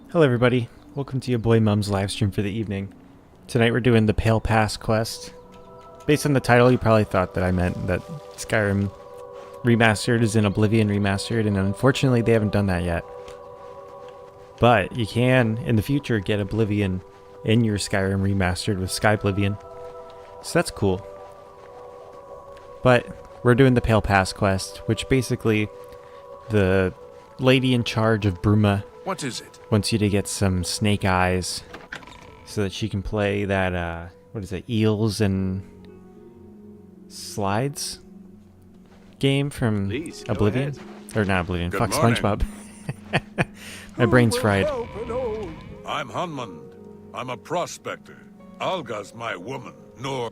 Hello everybody, welcome to your boy Mum's livestream for the evening. Tonight we're doing the Pale Pass quest. Based on the title, you probably thought that I meant that Skyrim Remastered is in Oblivion Remastered, and unfortunately they haven't done that yet. But you can, in the future, get Oblivion in your Skyrim Remastered with Skyblivion. So that's cool. But we're doing the Pale Pass quest, which basically the lady in charge of Bruma What is it? wants you to get some snake eyes so that she can play that, what is it, Eels and Slides game from Please, go Oblivion? ahead. Or not Oblivion, Good fuck, morning. SpongeBob. My brain's fried. I'm Hunmund. I'm a prospector. Alga's my woman. Nor.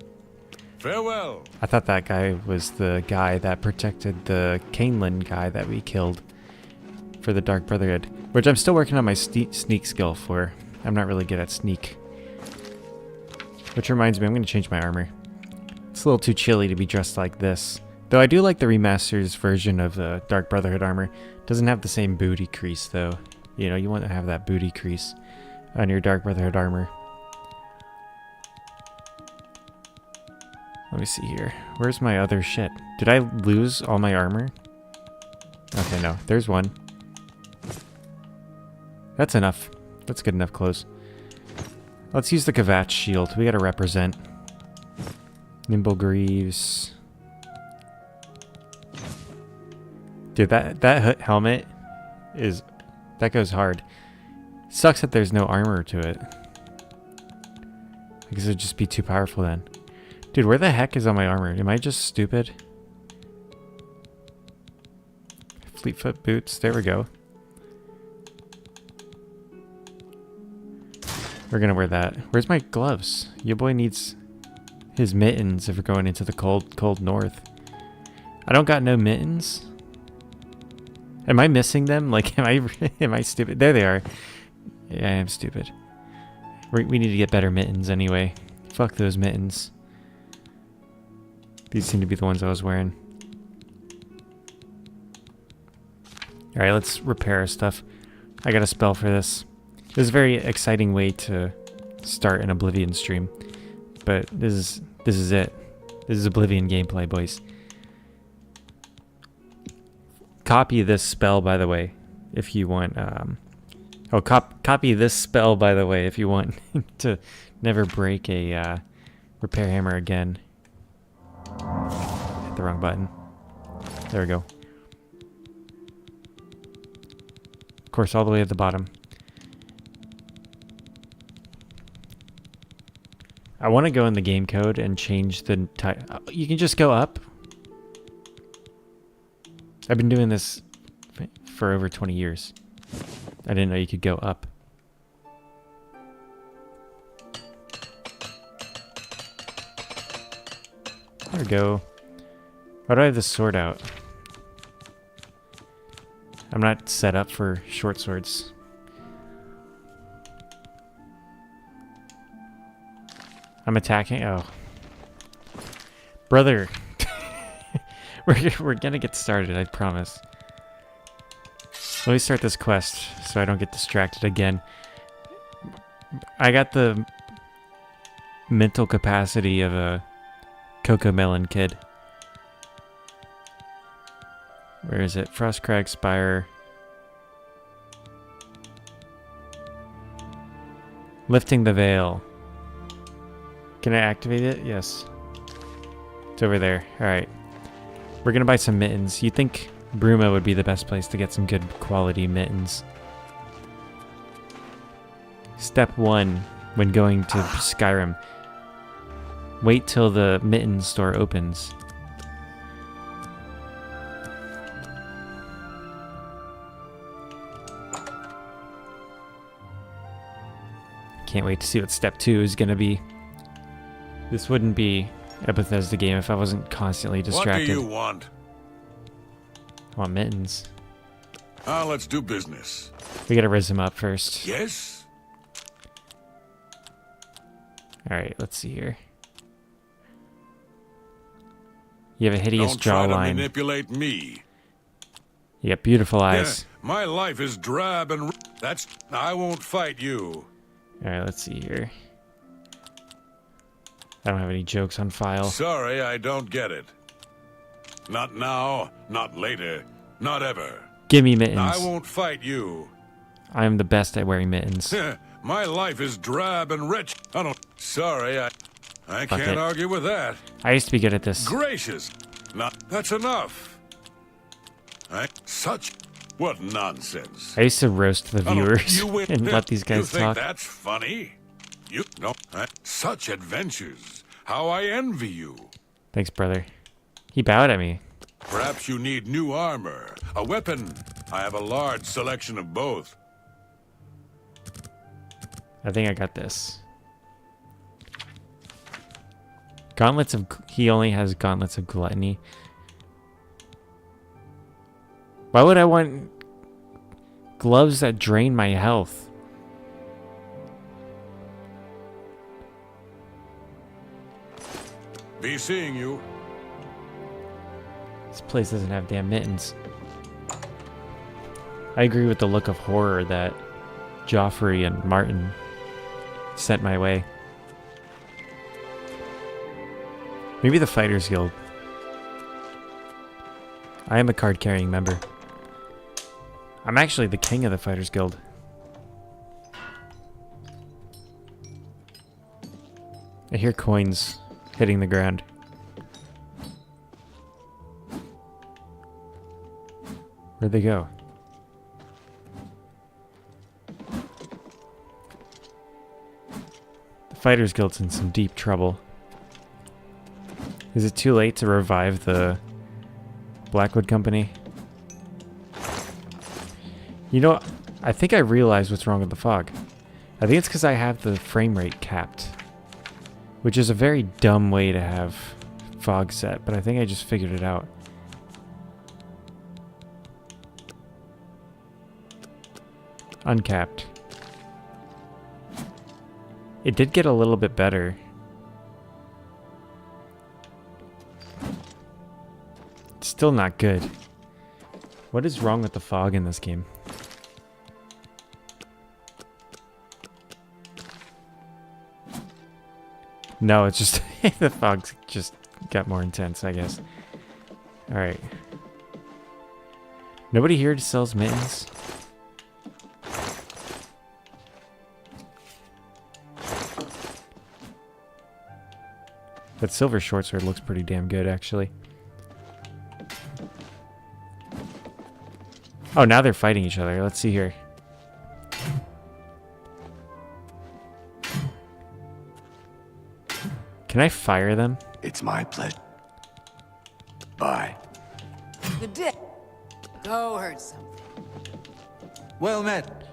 Farewell. I thought that guy was the guy that protected the Cainlin guy that we killed for the Dark Brotherhood, which I'm still working on my sneak skill for. I'm not really good at sneak. Which reminds me, I'm going to change my armor. It's a little too chilly to be dressed like this. Though I do like the remaster's version of the Dark Brotherhood armor. Doesn't have the same booty crease though. You know, you want to have that booty crease on your Dark Brotherhood armor. Let me see here. Where's my other shit? Did I lose all my armor? Okay, no. There's one. That's enough. That's good enough clothes. Let's use the Kvatch shield. We gotta represent. Nimble Greaves. Dude, that helmet is... That goes hard. Sucks that there's no armor to it. I guess it'd just be too powerful then. Dude, where the heck is all my armor? Am I just stupid? Fleetfoot boots. There we go. We're gonna wear that. Where's my gloves? Your boy needs his mittens if we're going into the cold north. I don't got no mittens. Am I missing them? Like, am I stupid? There they are. Yeah, I am stupid. We need to get better mittens anyway. Fuck those mittens. These seem to be the ones I was wearing. Alright, let's repair our stuff. I got a spell for this. This is a very exciting way to start an Oblivion stream. But this is it. This is Oblivion gameplay, boys. Copy this spell, by the way, if you want... copy this spell, by the way, if you want to never break a repair hammer again. Hit the wrong button. There we go. Of course, all the way at the bottom. I want to go in the game code and change the type. You can just go up. I've been doing this for over 20 years. I didn't know you could go up. There we go. Why do I have this sword out? I'm not set up for short swords. I'm attacking. Oh. Brother. We're gonna get started, I promise. Let me start this quest so I don't get distracted again. I got the mental capacity of a Cocoa Melon kid. Where is it? Frostcrag Spire. Lifting the Veil. Can I activate it? Yes. It's over there. Alright. We're gonna buy some mittens. You think Bruma would be the best place to get some good quality mittens. Step 1 when going to Skyrim. Wait till the mitten store opens. Can't wait to see what step 2 is gonna be. This wouldn't be a Bethesda game if I wasn't constantly distracted. What do you want? I want mittens. Let's do business. We gotta rizz him up first. Yes? Alright, let's see here. You have a hideous Don't try to jawline. manipulate me. You got beautiful eyes. My life is drab and... I won't fight you. Alright, let's see here. I don't have any jokes on file. Sorry, I don't get it. Not now, not later, not ever. Give me mittens. I won't fight you. I am the best at wearing mittens. My life is drab and rich. Sorry, I can't argue with that. I used to be good at this. Gracious. That's enough. What nonsense. I used to roast the viewers You win. and let these guys you think talk. That's funny? Such adventures. How I envy you. Thanks, brother. He bowed at me. Perhaps you need new armor, a weapon. I have a large selection of both. I think I got this. Gauntlets of... He only has gauntlets of gluttony. Why would I want gloves that drain my health? Be seeing you. This place doesn't have damn mittens. I agree with the look of horror that Joffrey and Martin sent my way. Maybe the Fighters Guild. I am a card-carrying member. I'm actually the king of the Fighters Guild. I hear coins hitting the ground. Where'd they go? The Fighters Guild's in some deep trouble. Is it too late to revive the Blackwood Company? You know, I think I realized what's wrong with the fog. I think it's because I have the frame rate capped, which is a very dumb way to have fog set, but I think I just figured it out. Uncapped. It did get a little bit better. It's still not good. What is wrong with the fog in this game? No, it's just the fog just got more intense, I guess. Alright. Nobody here sells mittens? That silver short sword looks pretty damn good, actually. Oh, now they're fighting each other. Let's see here. Can I fire them? It's my pleasure. Bye. The dick. Go hurt something. Well met.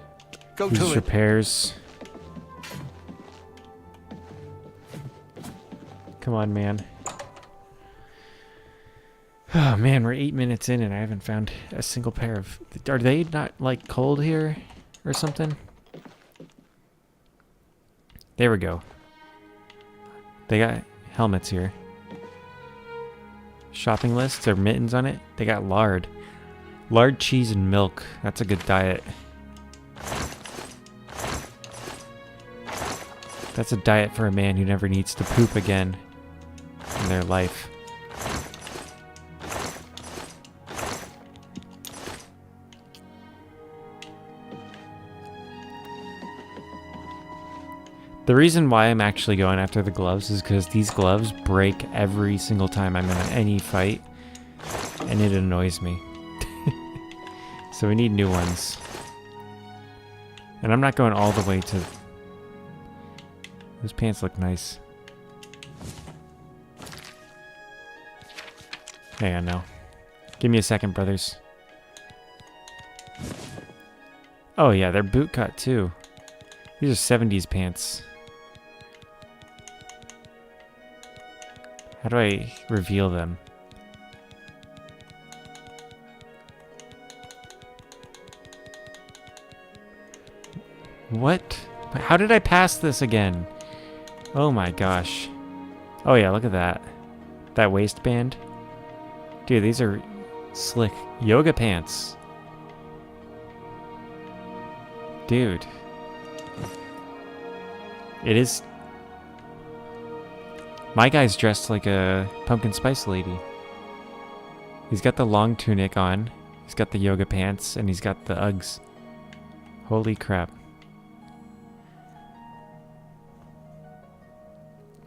Go Who's to it. repairs? Come on, man. Oh man, we're 8 minutes in and I haven't found a single pair of... Are they not, like, cold here or something? There we go. They got helmets here. Shopping lists or mittens on it. They got lard. Lard, cheese, and milk. That's a good diet. That's a diet for a man who never needs to poop again in their life. The reason why I'm actually going after the gloves is because these gloves break every single time I'm in any fight, and it annoys me. So we need new ones. And I'm not going all the way to... Those pants look nice. Hang on now. Give me a second, brothers. Oh yeah, they're boot cut too. These are 70s pants. How do I reveal them? What? How did I pass this again? Oh my gosh. Oh yeah, look at that. That waistband. Dude, these are slick yoga pants. Dude. It is... My guy's dressed like a pumpkin spice lady. He's got the long tunic on. He's got the yoga pants, and he's got the Uggs. Holy crap.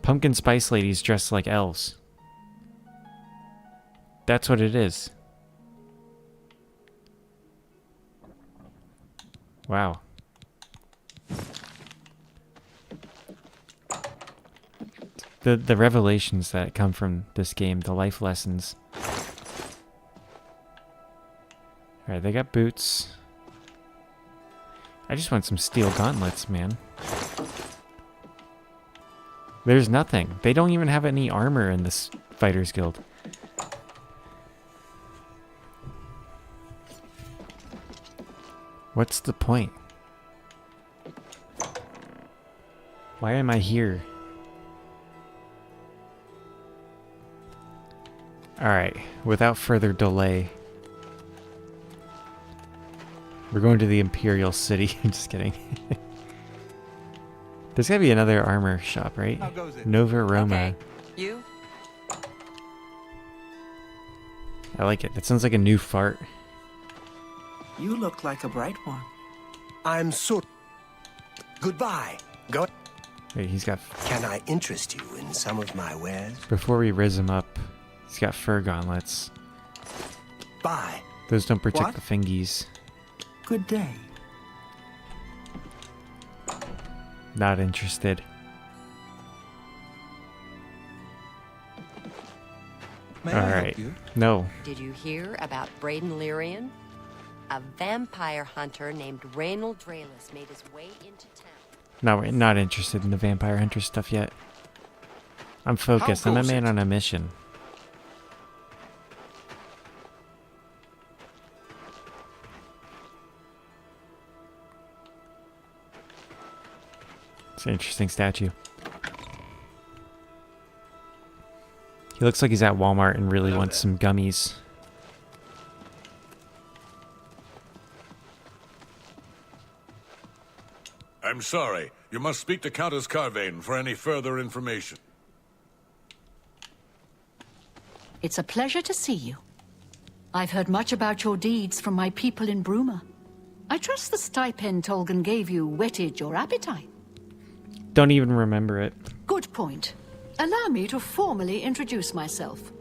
Pumpkin spice ladies dressed like elves. That's what it is. Wow. The revelations that come from this game, the life lessons. Alright, they got boots. I just want some steel gauntlets, man. There's nothing. They don't even have any armor in this Fighters Guild. What's the point? Why am I here? Alright, without further delay. We're going to the Imperial City. I'm just kidding. There's gotta be another armor shop, right? How goes it? Nova Roma. Okay. You? I like it. That sounds like a new fart. You look like a bright one. I'm so... Goodbye. Go... Wait, he's got... Can I interest you in some of my wares? Before we riz him up, he's got fur gauntlets. Bye. Those don't protect What? the fingies. Good day. Not interested. May I Alright. help you? No. Did you hear about Braden Lyrian? A vampire hunter named Reynold Draylus made his way into town. No, we're not interested in the vampire hunter stuff yet. I'm focused. I'm a goes man it? on a mission. It's an interesting statue. He looks like he's at Walmart and really wants some gummies. I'm sorry. You must speak to Countess Carvane for any further information. It's a pleasure to see you. I've heard much about your deeds from my people in Bruma. I trust the stipend Tolgan gave you whetted your appetite. Don't even remember it. Good point. Allow me to formally introduce myself.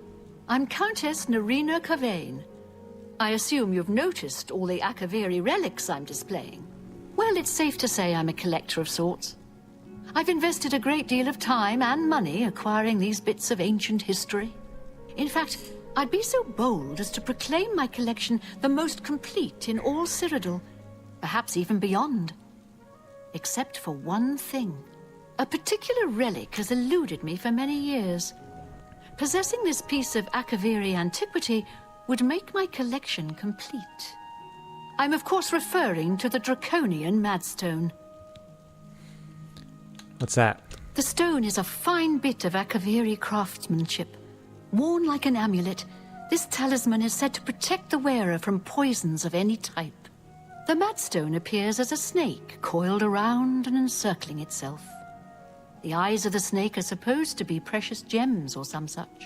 I'm Countess Narina Carvane. I assume you've noticed all the Akaviri relics I'm displaying. Well, it's safe to say I'm a collector of sorts. I've invested a great deal of time and money acquiring these bits of ancient history. In fact, I'd be so bold as to proclaim my collection the most complete in all Cyrodiil, perhaps even beyond. Except for one thing. A particular relic has eluded me for many years. Possessing this piece of Akaviri antiquity would make my collection complete. I'm of course referring to the Draconian Madstone. What's that? The stone is a fine bit of Akaviri craftsmanship. Worn like an amulet, this talisman is said to protect the wearer from poisons of any type. The Madstone appears as a snake, coiled around and encircling itself. The eyes of the snake are supposed to be precious gems or some such.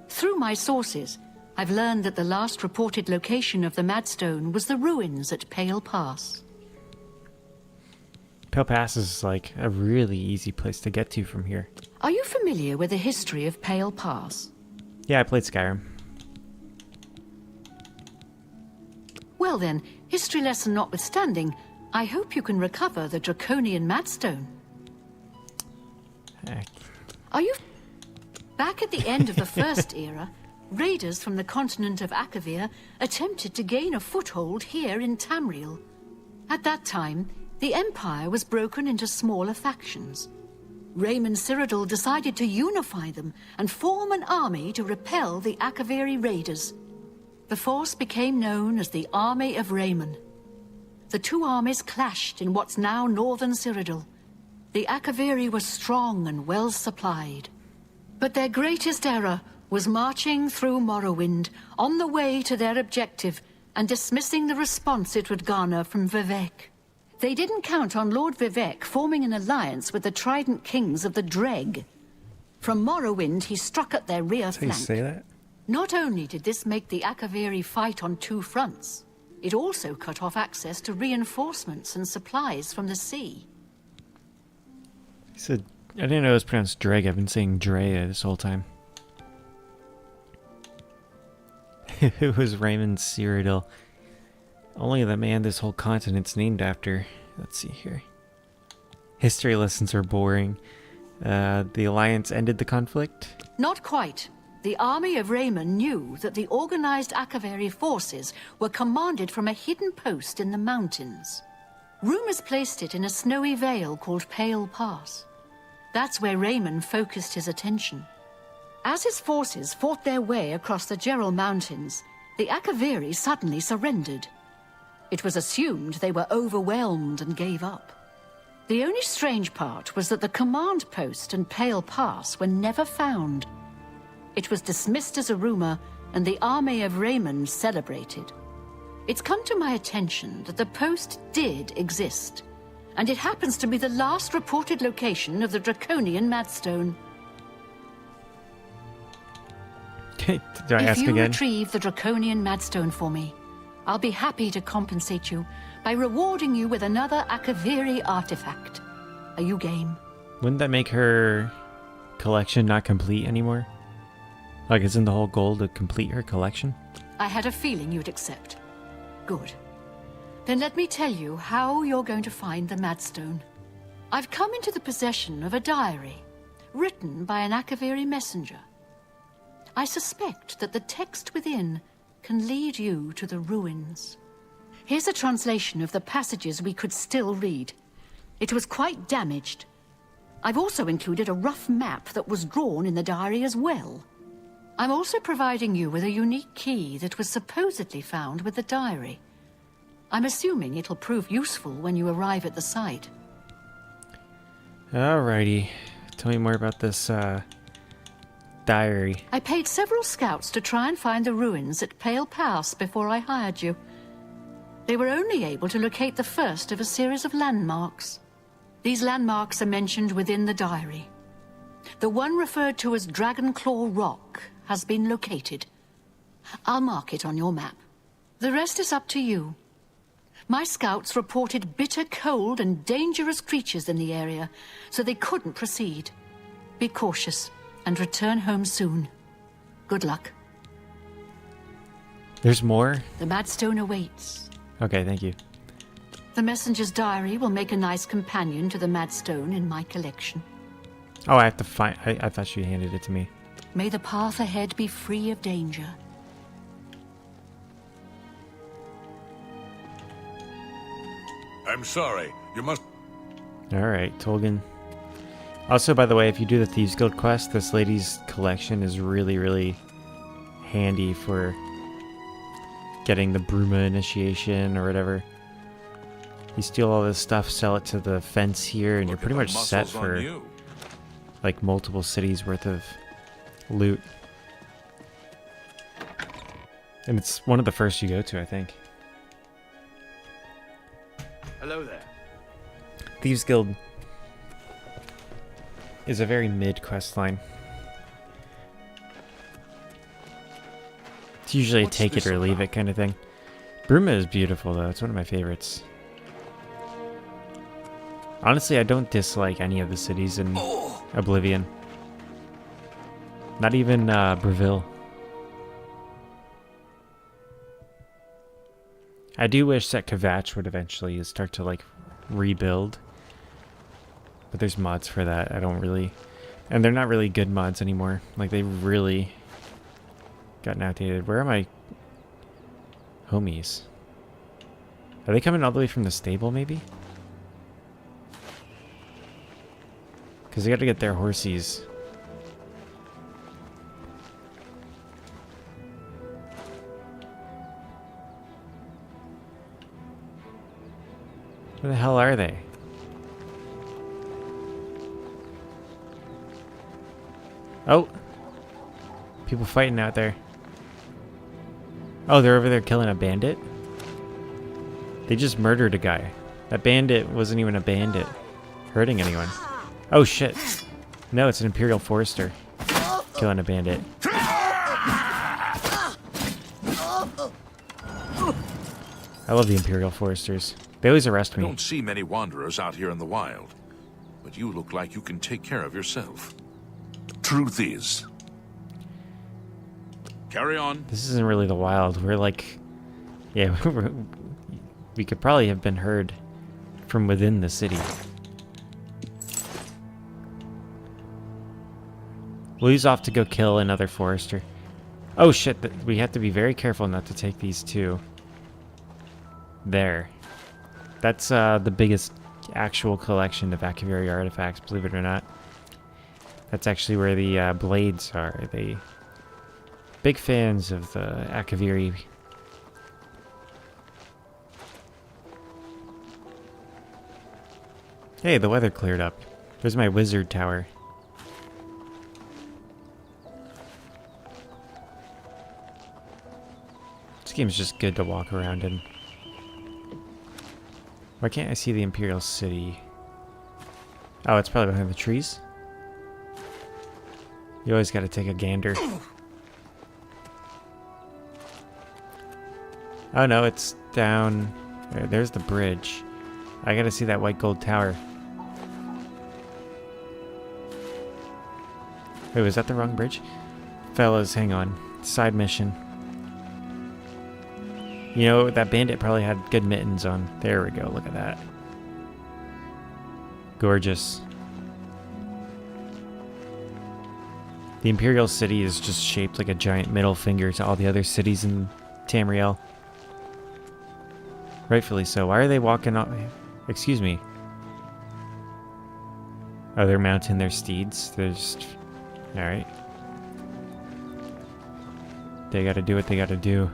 Through my sources, I've learned that the last reported location of the Madstone was the ruins at Pale Pass. Pale Pass is like a really easy place to get to from here. Are you familiar with the history of Pale Pass? Yeah, I played Skyrim. Well then, history lesson notwithstanding, I hope you can recover the Draconian Madstone. Are you... Back at the end of the First Era, raiders from the continent of Akavir attempted to gain a foothold here in Tamriel. At that time, the Empire was broken into smaller factions. Raymond Cyrodiil decided to unify them and form an army to repel the Akaviri raiders. The force became known as the Army of Raymond. The two armies clashed in what's now northern Cyrodiil. The Akaviri were strong and well supplied. But their greatest error was marching through Morrowind on the way to their objective and dismissing the response it would garner from Vivek. They didn't count on Lord Vivek forming an alliance with the Trident Kings of the Dreg. From Morrowind, he struck at their rear That's how you flank. say that? Not only did this make the Akaviri fight on two fronts, it also cut off access to reinforcements and supplies from the sea. He said, I didn't know it was pronounced Dreg. I've been saying Drea this whole time. Who was Raymond Cyrodiil? Only the man this whole continent's named after. Let's see here. History lessons are boring. The Alliance ended the conflict? Not quite. The army of Raymond knew that the organized Akaviri forces were commanded from a hidden post in the mountains. Rumors placed it in a snowy vale called Pale Pass. That's where Raymond focused his attention. As his forces fought their way across the Gerald Mountains, the Akaviri suddenly surrendered. It was assumed they were overwhelmed and gave up. The only strange part was that the command post and Pale Pass were never found. It was dismissed as a rumor, and the army of Raymond celebrated. It's come to my attention that the post did exist, and it happens to be the last reported location of the Draconian Madstone. Do I ask If you again? retrieve the Draconian Madstone for me, I'll be happy to compensate you by rewarding you with another Akaviri artifact. Are you game? Wouldn't that make her collection not complete anymore? Like, isn't the whole goal to complete her collection? I had a feeling you'd accept. Good. Then let me tell you how you're going to find the Madstone. I've come into the possession of a diary, written by an Akaviri messenger. I suspect that the text within can lead you to the ruins. Here's a translation of the passages we could still read. It was quite damaged. I've also included a rough map that was drawn in the diary as well. I'm also providing you with a unique key that was supposedly found with the diary. I'm assuming it'll prove useful when you arrive at the site. Alrighty. Tell me more about this, diary. I paid several scouts to try and find the ruins at Pale Pass before I hired you. They were only able to locate the first of a series of landmarks. These landmarks are mentioned within the diary. The one referred to as Dragonclaw Rock has been located. I'll mark it on your map. The rest is up to you. My scouts reported bitter cold and dangerous creatures in the area, so they couldn't proceed. Be cautious and return home soon. Good luck. There's more? The Madstone awaits. Okay, thank you. The messenger's diary will make a nice companion to the Madstone in my collection. Oh, I have to find... I thought she handed it to me. May the path ahead be free of danger. I'm sorry. You must... Alright, Tolkien. Also, by the way, if you do the Thieves Guild quest, this lady's collection is really, really handy for getting the Bruma initiation or whatever. You steal all this stuff, sell it to the fence here, and you're Look at pretty the much set muscles on for you. like multiple cities worth of loot. And it's one of the first you go to, I think. Hello there. Thieves Guild is a very mid quest line. It's usually a What's take it this or leave about? it kind of thing. Bruma is beautiful though, it's one of my favorites. Honestly, I don't dislike any of the cities in Oblivion. Not even Breville. I do wish that Kvatch would eventually start to like rebuild. But there's mods for that. I don't really... And they're not really good mods anymore. Like, they really gotten outdated. Where are my homies? Are they coming all the way from the stable, maybe? Because they got to get their horsies. Where the hell are they? Oh! People fighting out there. Oh, they're over there killing a bandit? They just murdered a guy. That bandit wasn't even a bandit hurting anyone. Oh shit. No, it's an Imperial Forester killing a bandit. I love the Imperial Foresters. They always arrest I me. don't see many wanderers out here in the wild, but you look like you can take care of yourself. Truth is. Carry on. This isn't really the wild. We're like... Yeah, we could probably have been heard from within the city. Lou's off to go kill another Forester. Oh shit, we have to be very careful not to take these two. There. That's the biggest actual collection of Akaviri artifacts, believe it or not. That's actually where the blades are. They big fans of the Akaviri. Hey, the weather cleared up. There's my wizard tower. This game's just good to walk around in. Why can't I see the Imperial City? Oh, it's probably behind the trees. You always gotta take a gander. Oh no, it's down... There's the bridge. I gotta see that white gold tower. Wait, was that the wrong bridge? Fellas, hang on. Side mission. You know, that bandit probably had good mittens on. There we go, look at that. Gorgeous. The Imperial City is just shaped like a giant middle finger to all the other cities in Tamriel. Rightfully so. Why are they walking off? Excuse me. Oh, they're mounting their steeds. They're just... Alright. They gotta do what they gotta do.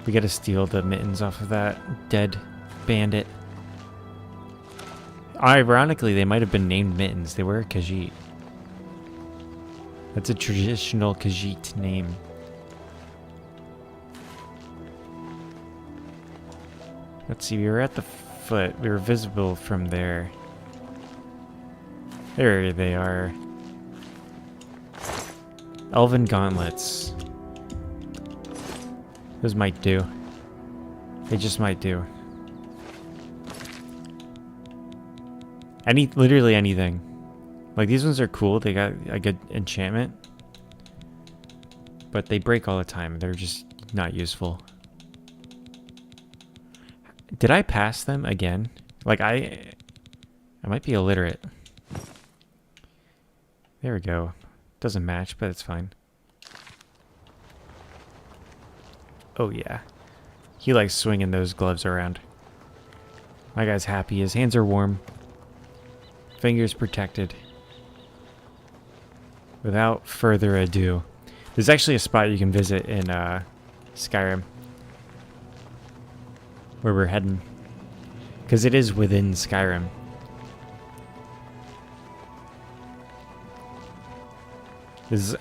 We gotta steal the mittens off of that dead bandit. Ironically, they might have been named mittens. They were Khajiit. That's a traditional Khajiit name. Let's see, we were at the foot. We were visible from there. There they are. Elven gauntlets. Those might do. They just might do. Literally anything. Like, these ones are cool. They got a good enchantment. But they break all the time. They're just not useful. Did I pass them again? Like, I might be illiterate. There we go. Doesn't match, but it's fine. Oh, yeah. He likes swinging those gloves around. My guy's happy. His hands are warm. Fingers protected. Without further ado, there's actually a spot you can visit in Skyrim where we're heading, because it is within Skyrim.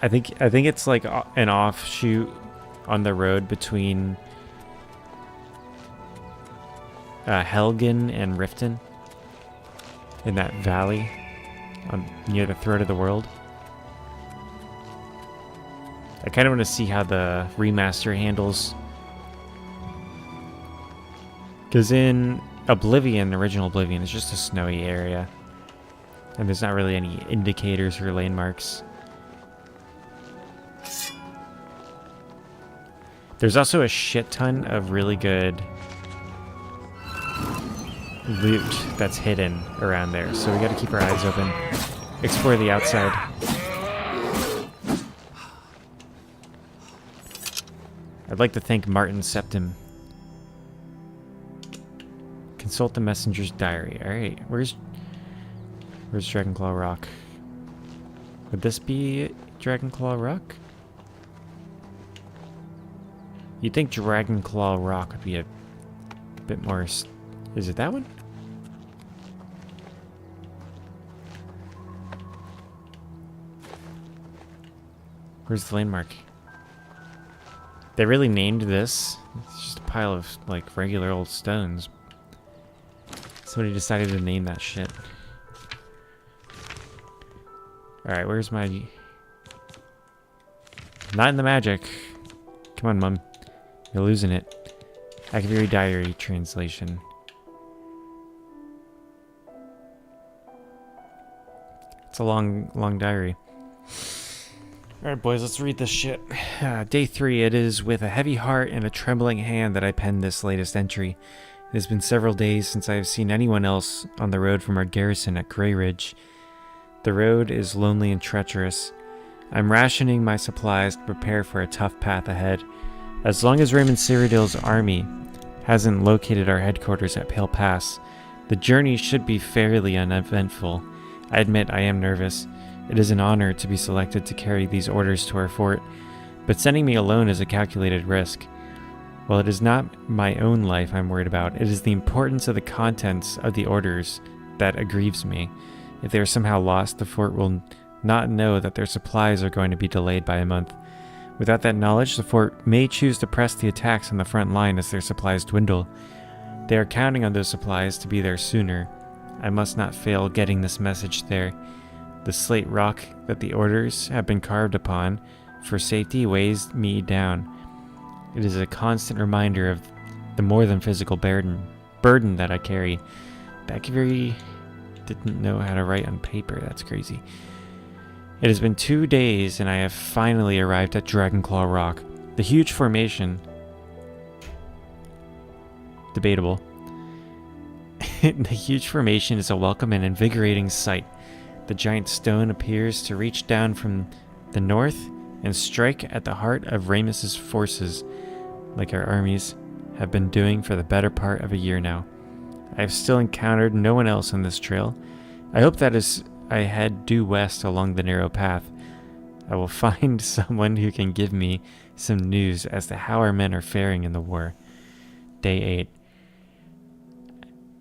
I think it's like an offshoot on the road between Helgen and Riften, in that valley near the throat of the world. I kind of want to see how the remaster handles, because in Oblivion, original Oblivion, it's just a snowy area, and there's not really any indicators or landmarks. There's also a shit ton of really good loot that's hidden around there, so we gotta keep our eyes open, explore the outside. I'd like to thank Martin Septim. Consult the messenger's diary. Alright, where's Dragonclaw Rock? Would this be Dragonclaw Rock? You'd think Dragonclaw Rock would be a bit more... Is it that one? Where's the landmark? They really named this? It's just a pile of, like, regular old stones. Somebody decided to name that shit. Alright, where's my... Not in the magic. Come on, Mum. You're losing it. Akaviri Diary translation. It's a long diary. Alright, boys, let's read this shit. Day 3. It is with a heavy heart and a trembling hand that I penned this latest entry. It has been several days since I have seen anyone else on the road from our garrison at Grey Ridge. The road is lonely and treacherous. I'm rationing my supplies to prepare for a tough path ahead. As long as Raymond Cyrodiil's army hasn't located our headquarters at Pale Pass, the journey should be fairly uneventful. I admit I am nervous. It is an honor to be selected to carry these orders to our fort, but sending me alone is a calculated risk. While it is not my own life I'm worried about, it is the importance of the contents of the orders that aggrieves me. If they are somehow lost, the fort will not know that their supplies are going to be delayed by a month. Without that knowledge, the fort may choose to press the attacks on the front line as their supplies dwindle. They are counting on those supplies to be there sooner. I must not fail getting this message there. The slate rock that the orders have been carved upon for safety weighs me down. It is a constant reminder of the more than physical burden that I carry. Akaviri didn't know how to write on paper. That's crazy. It has been 2 days and I have finally arrived at Dragonclaw Rock. The huge formation... Debatable. The huge formation is a welcome and invigorating sight. The giant stone appears to reach down from the north and strike at the heart of Ramus's forces, like our armies have been doing for the better part of a year now. I have still encountered no one else on this trail. I hope that as I head due west along the narrow path, I will find someone who can give me some news as to how our men are faring in the war. Day 8.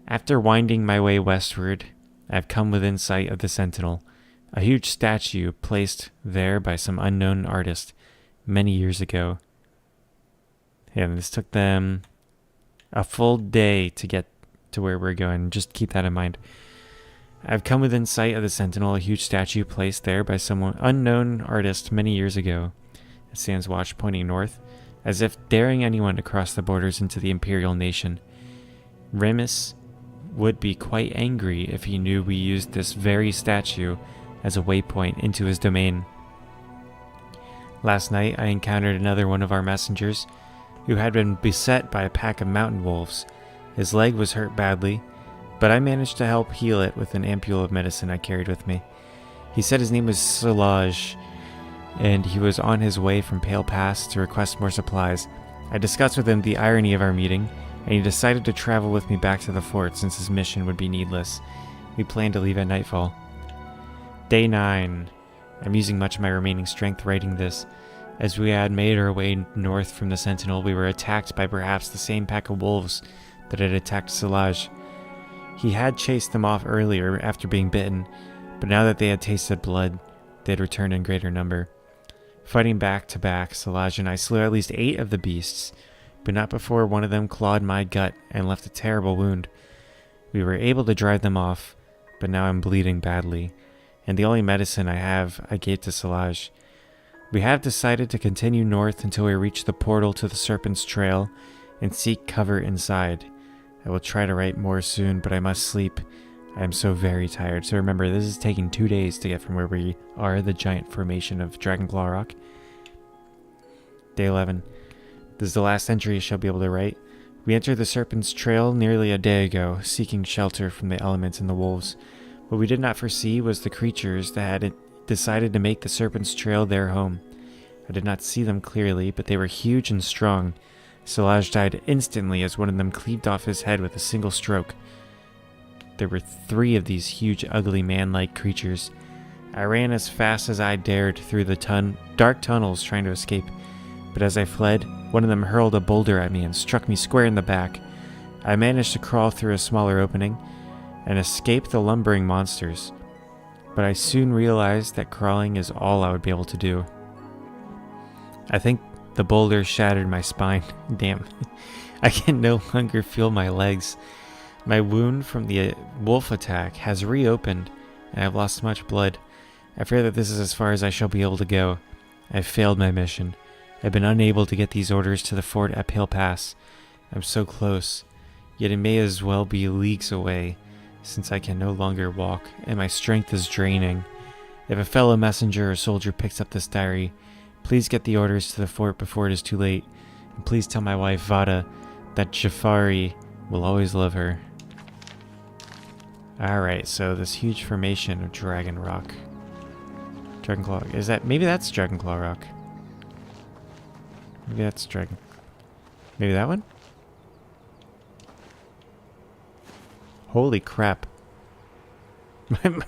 After winding my way westward, I have come within sight of the Sentinel, a huge statue placed there by some unknown artist many years ago. And this took them a full day to get to where we're going. Just keep that in mind. I've come within sight of the Sentinel, a huge statue placed there by some unknown artist many years ago. It stands watch pointing north, as if daring anyone to cross the borders into the Imperial nation. Remus would be quite angry if he knew we used this very statue as a waypoint into his domain. Last night I encountered another one of our messengers who had been beset by a pack of mountain wolves. His leg was hurt badly, but I managed to help heal it with an ampule of medicine I carried with me. He said his name was Solage, and he was on his way from Pale Pass to request more supplies. I discussed with him the irony of our meeting, and he decided to travel with me back to the fort since his mission would be needless. We planned to leave at nightfall. Day 9. I'm using much of my remaining strength writing this. As we had made our way north from the Sentinel, we were attacked by perhaps the same pack of wolves that had attacked Solage. He had chased them off earlier after being bitten, but now that they had tasted blood, they had returned in greater number. Fighting back to back, Solage and I slew at least 8 of the beasts, but not before one of them clawed my gut and left a terrible wound. We were able to drive them off, but now I'm bleeding badly, and the only medicine I have I gave to Solage. We have decided to continue north until we reach the portal to the Serpent's Trail and seek cover inside. I will try to write more soon, but I must sleep. I am so very tired. So remember, this is taking 2 days to get from where we are, the giant formation of Dragonclaw Rock. Day 11. This is the last entry I shall be able to write. We entered the Serpent's Trail nearly a day ago, seeking shelter from the elements and the wolves. What we did not foresee was the creatures that had decided to make the Serpent's Trail their home. I did not see them clearly, but they were huge and strong. Solage died instantly as one of them cleaved off his head with a single stroke. There were 3 of these huge, ugly, man-like creatures. I ran as fast as I dared through the dark tunnels trying to escape, but as I fled, one of them hurled a boulder at me and struck me square in the back. I managed to crawl through a smaller opening and escape the lumbering monsters, but I soon realized that crawling is all I would be able to do. I think the boulder shattered my spine. Damn. I can no longer feel my legs. My wound from the wolf attack has reopened, and I've lost much blood. I fear that this is as far as I shall be able to go. I've failed my mission. I've been unable to get these orders to the fort at Pale Pass. I'm so close, yet it may as well be leagues away, since I can no longer walk, and my strength is draining. If a fellow messenger or soldier picks up this diary, please get the orders to the fort before it is too late, and please tell my wife Vada that Jafari will always love her. Alright, so this huge formation of Dragon Rock. Dragonclaw, is that, maybe that's Dragonclaw Rock. Maybe that's Dragon, maybe that one? Holy crap.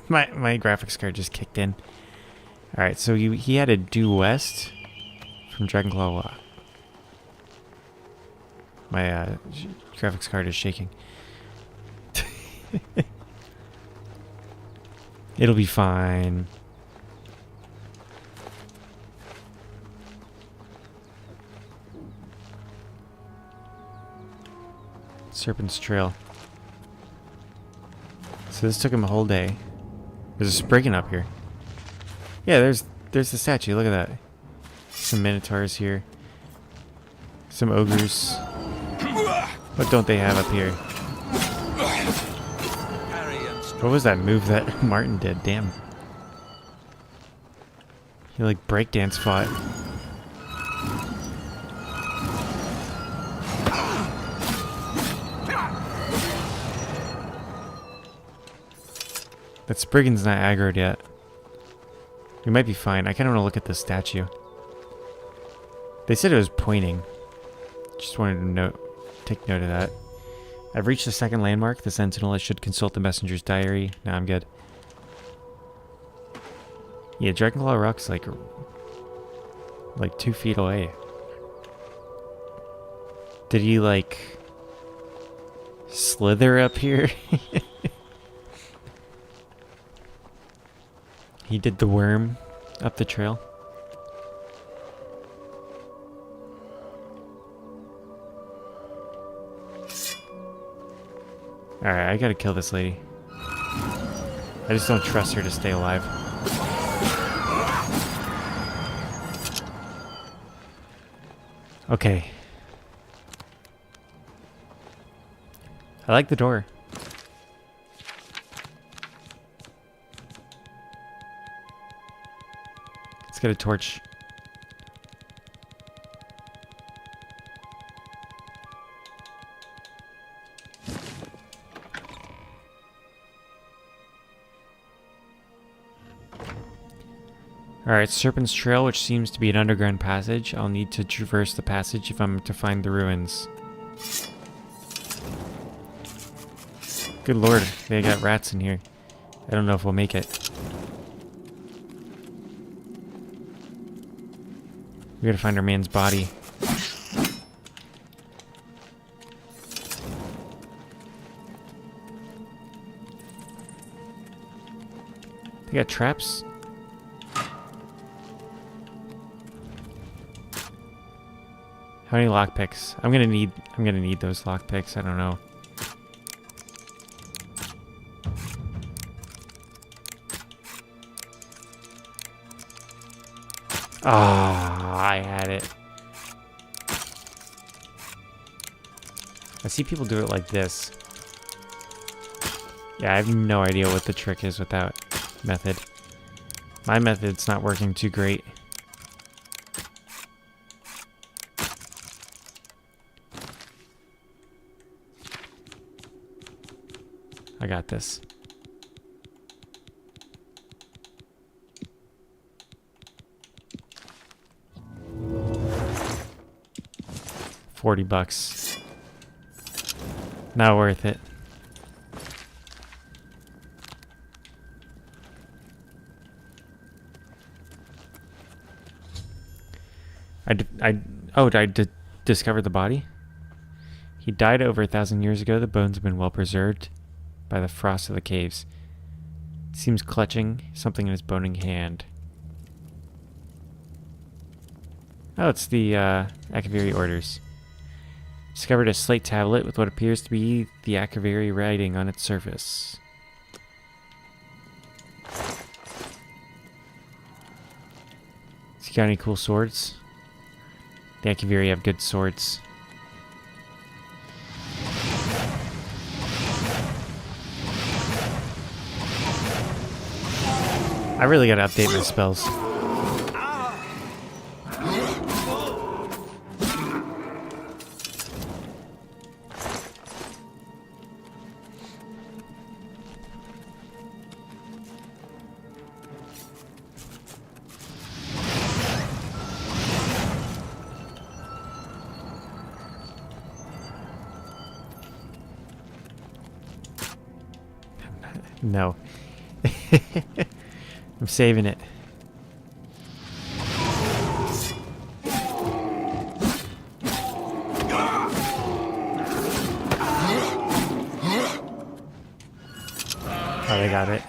My graphics card just kicked in. Alright, so he had a due west from Dragonclaw Rock. My graphics card is shaking. It'll be fine. Serpent's Trail. So this took him a whole day. There's a Spriggan up here. Yeah, there's the statue. Look at that. Some minotaurs here. Some ogres. What don't they have up here? What was that move that Martin did? Damn. He like breakdance fought. That Spriggan's not aggroed yet. We might be fine. I kind of want to look at the statue. They said it was pointing. Just wanted to take note of that. I've reached the second landmark, the Sentinel. I should consult the messenger's diary. Nah, I'm good. Yeah, Dragonclaw Rock's like 2 feet away. Did he like slither up here? He did the worm up the trail. Alright, I gotta kill this lady. I just don't trust her to stay alive. Okay. I like the door. Let's get a torch. Alright, Serpent's Trail, which seems to be an underground passage. I'll need to traverse the passage if I'm to find the ruins. Good lord, they got rats in here. I don't know if we'll make it. We gotta find our man's body. They got traps? How many lockpicks? I'm gonna need those lockpicks. I don't know. Ah, I had it. I see people do it like this. Yeah, I have no idea what the trick is with that method. My method's not working too great. I got this. $40. Not worth it. Did I discover the body? He died over 1,000 years ago. The bones have been well preserved by the frost of the caves. Seems clutching something in his bony hand. Oh, it's the Akaviri orders. Discovered a slate tablet with what appears to be the Akaviri writing on its surface. Has he got any cool swords? The Akaviri have good swords. I really gotta update my spells. No. I'm saving it. Oh, they got it.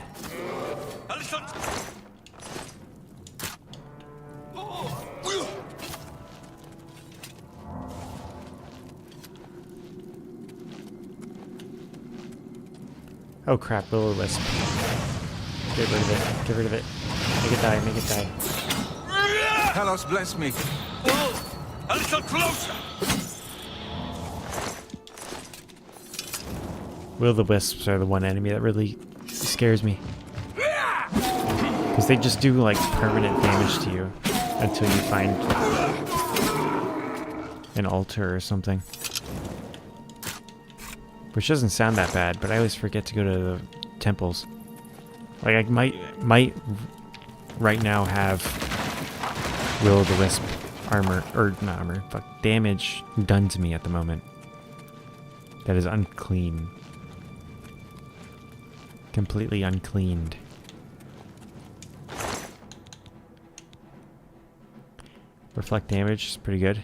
Oh crap, will-o-wisp. Get rid of it. Get rid of it. Make it die, make it die. Hellos bless me. A little closer! Will-o-wisps are the one enemy that really scares me. Because they just do like permanent damage to you until you find an altar or something. Which doesn't sound that bad, but I always forget to go to the temples. Like, I might right now have Will-o-the-Wisp armor, or not armor, but damage done to me at the moment. That is unclean. Completely uncleaned. Reflect damage is pretty good.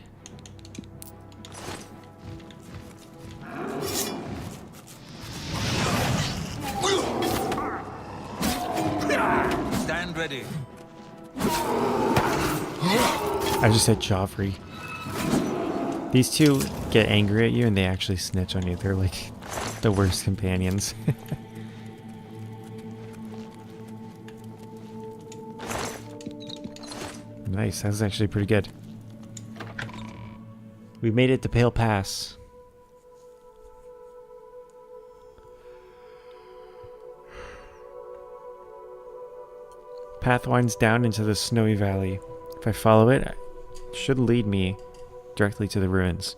Stand ready. I just said Joffrey. These two get angry at you and they actually snitch on you. They're like the worst companions. Nice, that's actually pretty good. We made it to Pale Pass. Path winds down into the snowy valley. If I follow it, it should lead me directly to the ruins.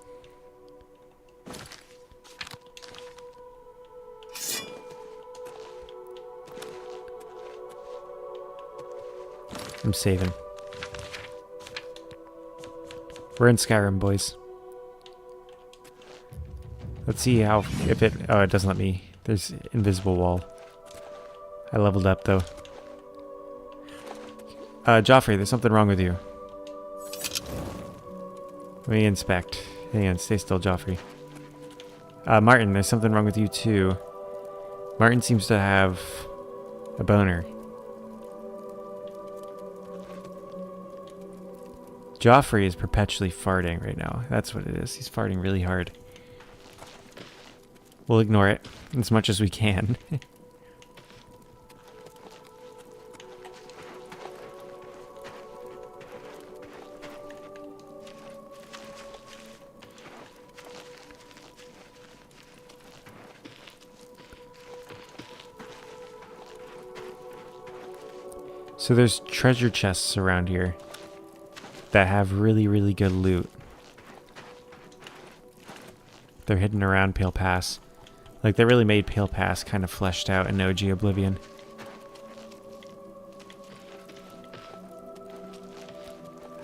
I'm saving. We're in Skyrim, boys. Let's see how, if it, oh, it doesn't let me. There's invisible wall. I leveled up, though. Joffrey, there's something wrong with you. Let me inspect. Hang on, stay still, Joffrey. Martin, there's something wrong with you, too. Martin seems to have a boner. Joffrey is perpetually farting right now. That's what it is. He's farting really hard. We'll ignore it as much as we can. So there's treasure chests around here that have really, really good loot. They're hidden around Pale Pass. Like, they really made Pale Pass kind of fleshed out in OG Oblivion.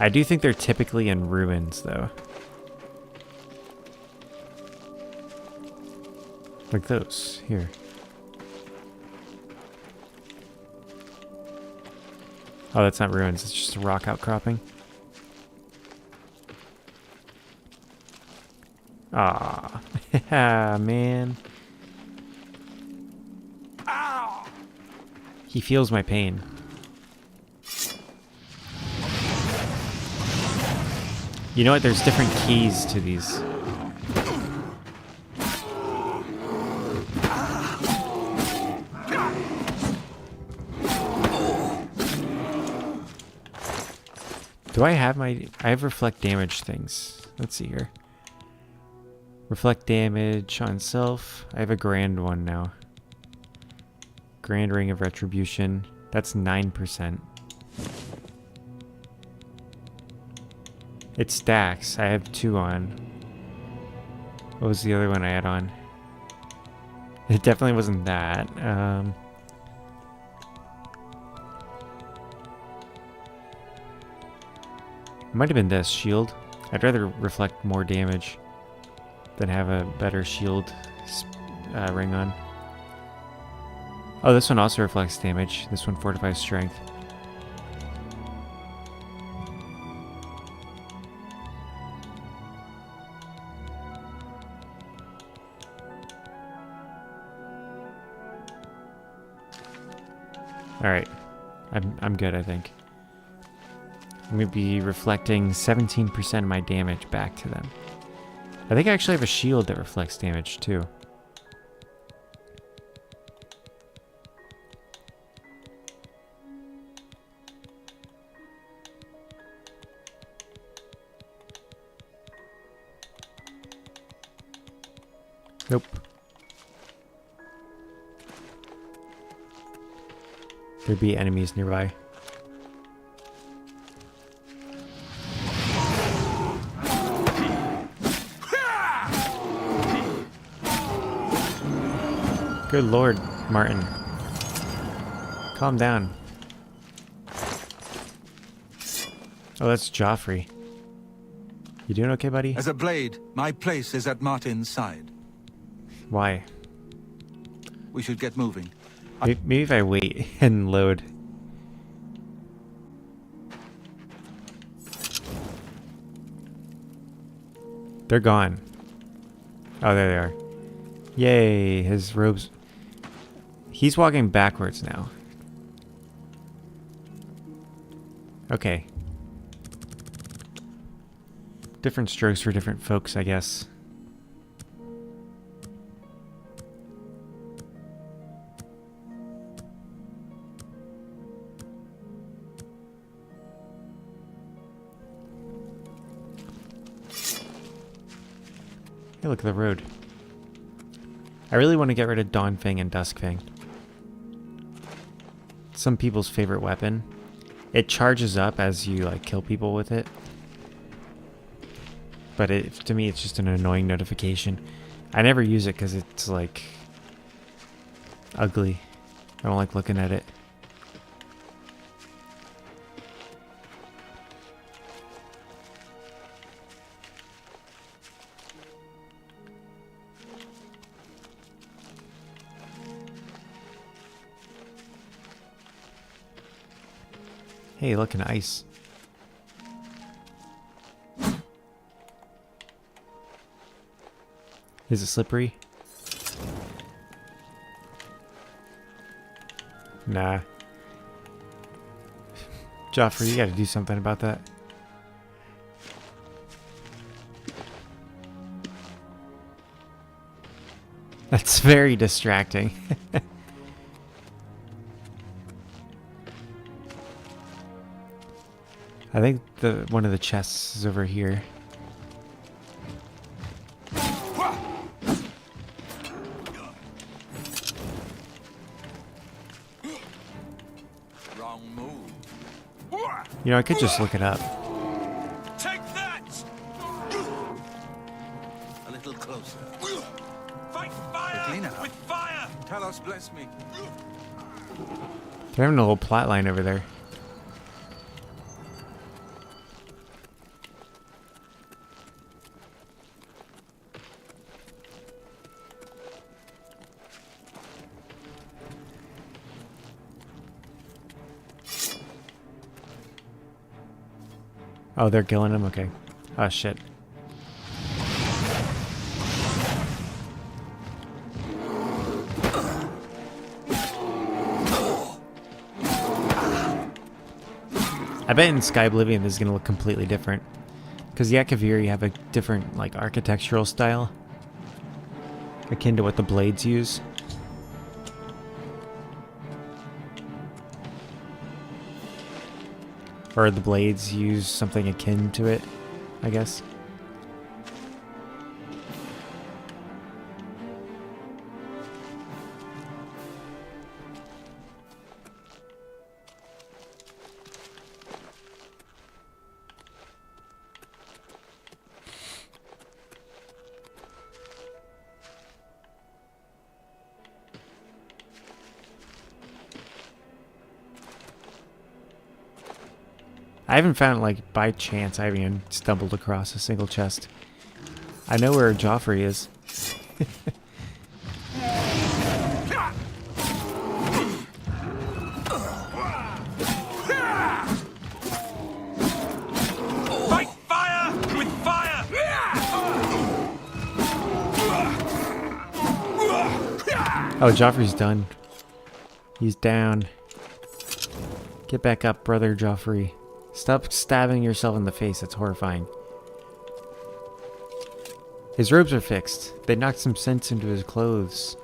I do think they're typically in ruins, though. Like those, here. Oh, that's not ruins, it's just a rock outcropping. Ah, man. Ow! He feels my pain. You know what? There's different keys to these. Do I have I have reflect damage things. Let's see here. Reflect damage on self. I have a grand one now. Grand Ring of Retribution. That's 9%. It stacks. I have 2 on. What was the other one I had on? It definitely wasn't that. It might have been this shield. I'd rather reflect more damage than have a better shield ring on. Oh, this one also reflects damage. This one fortifies strength. Alright. I'm good, I think. I'm going to be reflecting 17% of my damage back to them. I think I actually have a shield that reflects damage, too. Nope. There'd be enemies nearby. Good lord, Martin. Calm down. Oh, that's Joffrey. You doing okay, buddy? As a blade, my place is at Martin's side. Why? We should get moving. Maybe if I wait and load. They're gone. Oh, there they are. Yay, his robes. He's walking backwards now. Okay. Different strokes for different folks, I guess. Hey, look at the road. I really want to get rid of Dawnfang and Duskfang. Some people's favorite weapon. It charges up as you like kill people with it. But to me it's just an annoying notification. I never use it because it's like ugly. I don't like looking at it. Hey, look, an ice. Is it slippery? Nah. Joffrey, you gotta do something about that. That's very distracting. I think one of the chests is over here. Wrong move. You know, I could just look it up. Take that! A little closer. Fight fire with fire! Talos, bless me. They're having a little plot line over there. Oh, they're killing him? Okay. Oh, shit. I bet in Sky Oblivion this is going to look completely different. Because the Akaviri have a different, like, architectural style. Akin to what the blades use. Or the blades use something akin to it, I guess. I haven't found, like, by chance, I haven't even stumbled across a single chest. I know where Joffrey is. Fight fire with fire! Oh, Joffrey's done. He's down. Get back up, brother Joffrey. Stop stabbing yourself in the face, that's horrifying. His robes are fixed. They knocked some sense into his clothes.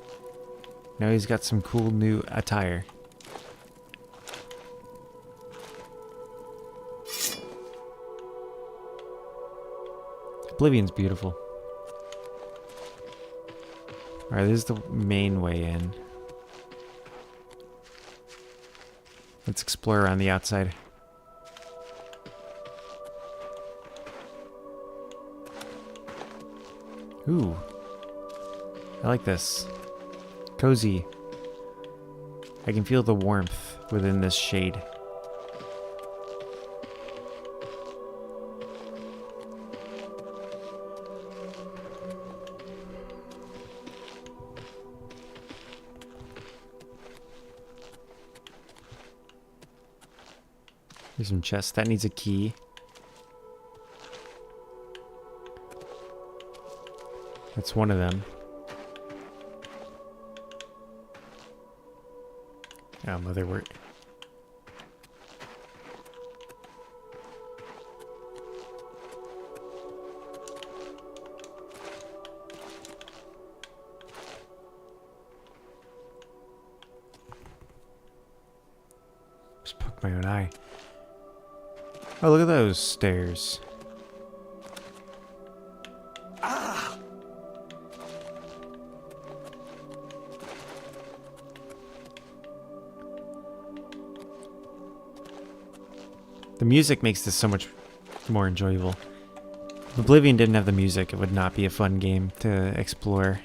Now he's got some cool new attire. Oblivion's beautiful. Alright, this is the main way in. Let's explore around the outside. Ooh. I like this. Cozy. I can feel the warmth within this shade. Here's some chests. That needs a key. That's one of them. Oh, motherwort. Just poked my own eye. Oh, look at those stairs. The music makes this so much more enjoyable. If Oblivion didn't have the music, it would not be a fun game to explore.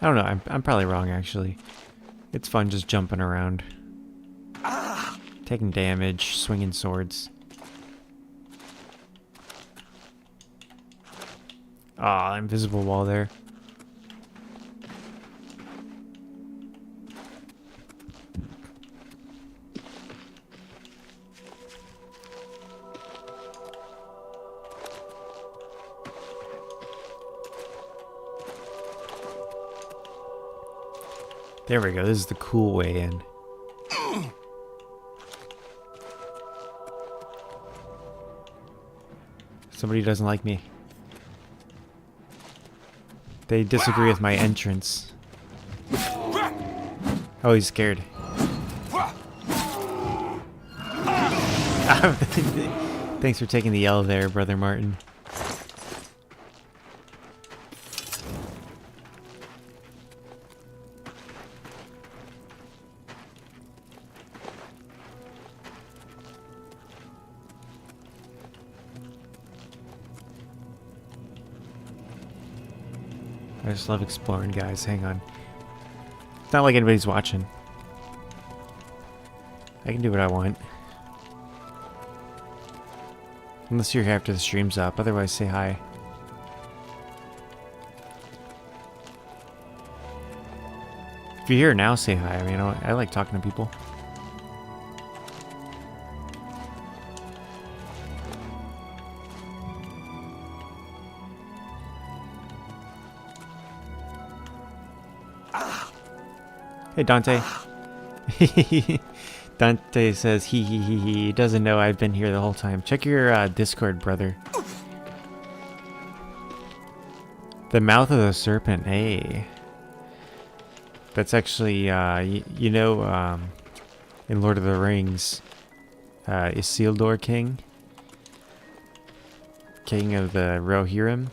I don't know, I'm probably wrong actually. It's fun just jumping around. Taking damage, swinging swords. Ah, invisible wall there. There we go, this is the cool way in. Somebody doesn't like me. They disagree with my entrance. Oh, he's scared. Thanks for taking the L there, Brother Martin. I just love exploring, guys. Hang on. It's not like anybody's watching. I can do what I want. Unless you're here after the stream's up. Otherwise, say hi. If you're here now, say hi. I mean, I like talking to people. Hey, Dante. Dante says he doesn't know I've been here the whole time. Check your Discord, brother. The mouth of the serpent, hey. That's actually, you know, in Lord of the Rings, Isildur King of the Rohirrim.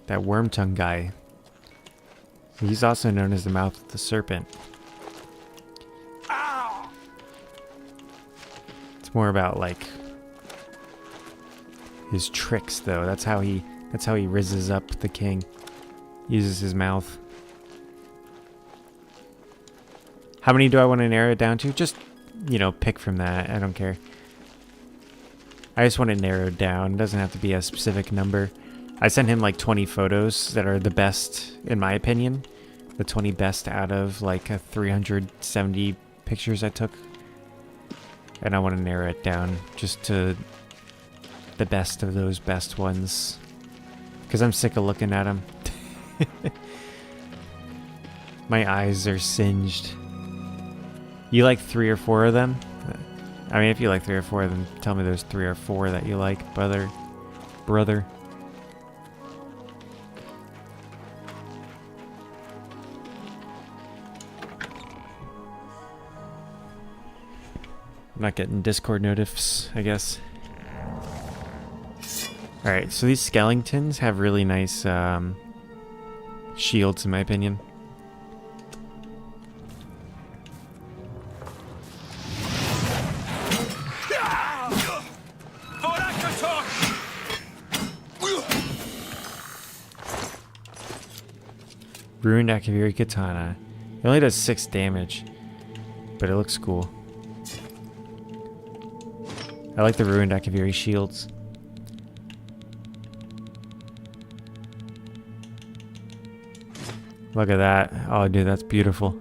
That worm tongue guy. He's also known as the mouth of the serpent. It's more about like his tricks, though. That's how he rizzes up the king. Uses his mouth. How many do I want to narrow it down to? Just, you know, pick from that. I don't care. I just want it narrowed down. It doesn't have to be a specific number. I sent him like 20 photos that are the best, in my opinion. The 20 best out of like 370 pictures I took. And I want to narrow it down just to the best of those best ones. Because I'm sick of looking at them. My eyes are singed. You like 3 or 4 of them? I mean, if you like 3 or 4 of them, tell me there's 3 or 4 that you like, brother. I'm not getting Discord notifs, I guess. Alright, so these skeletons have really nice shields, in my opinion. Ruined Akaviri Katana. It only does 6 damage, but it looks cool. I like the Ruined Akaviri shields. Look at that. Oh, dude, that's beautiful.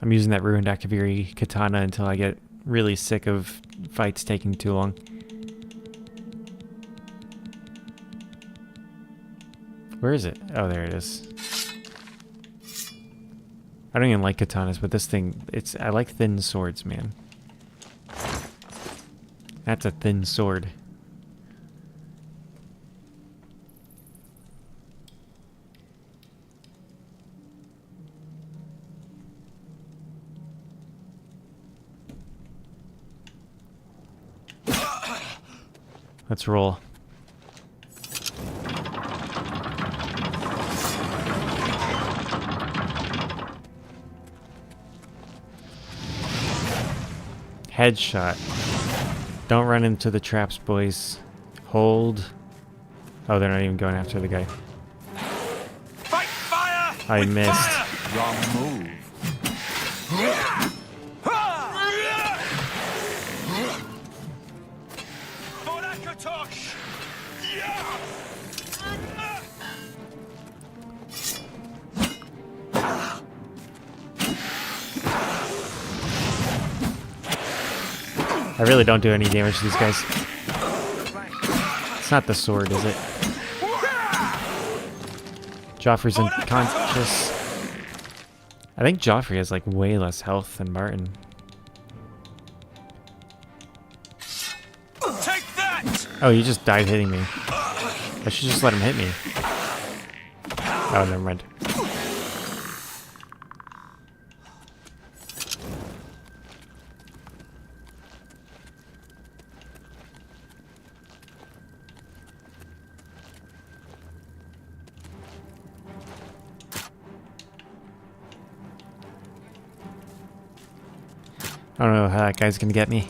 I'm using that Ruined Akaviri Katana until I get really sick of fights taking too long. Where is it? Oh, there it is. I don't even like katanas, but this thing, I like thin swords, man. That's a thin sword. Let's roll. Headshot. Don't run into the traps, boys. Hold. Oh, they're not even going after the guy. Fight fire! I missed. Fire! Wrong move. I really don't do any damage to these guys. It's not the sword, is it? Joffrey's unconscious. I think Joffrey has like way less health than Martin. Take that! Oh, he just died hitting me. I should just let him hit me. Oh, never mind. I don't know how that guy's gonna get me.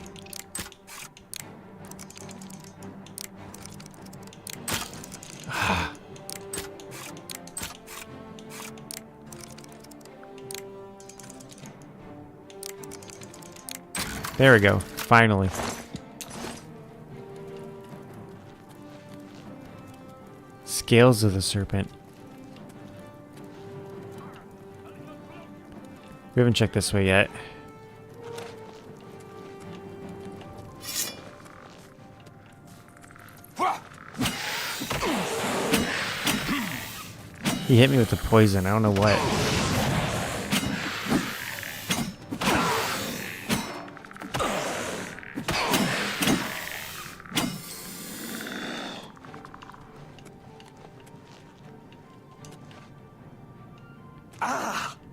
There we go. Finally. Scales of the serpent. We haven't checked this way yet. He hit me with the poison. I don't know what.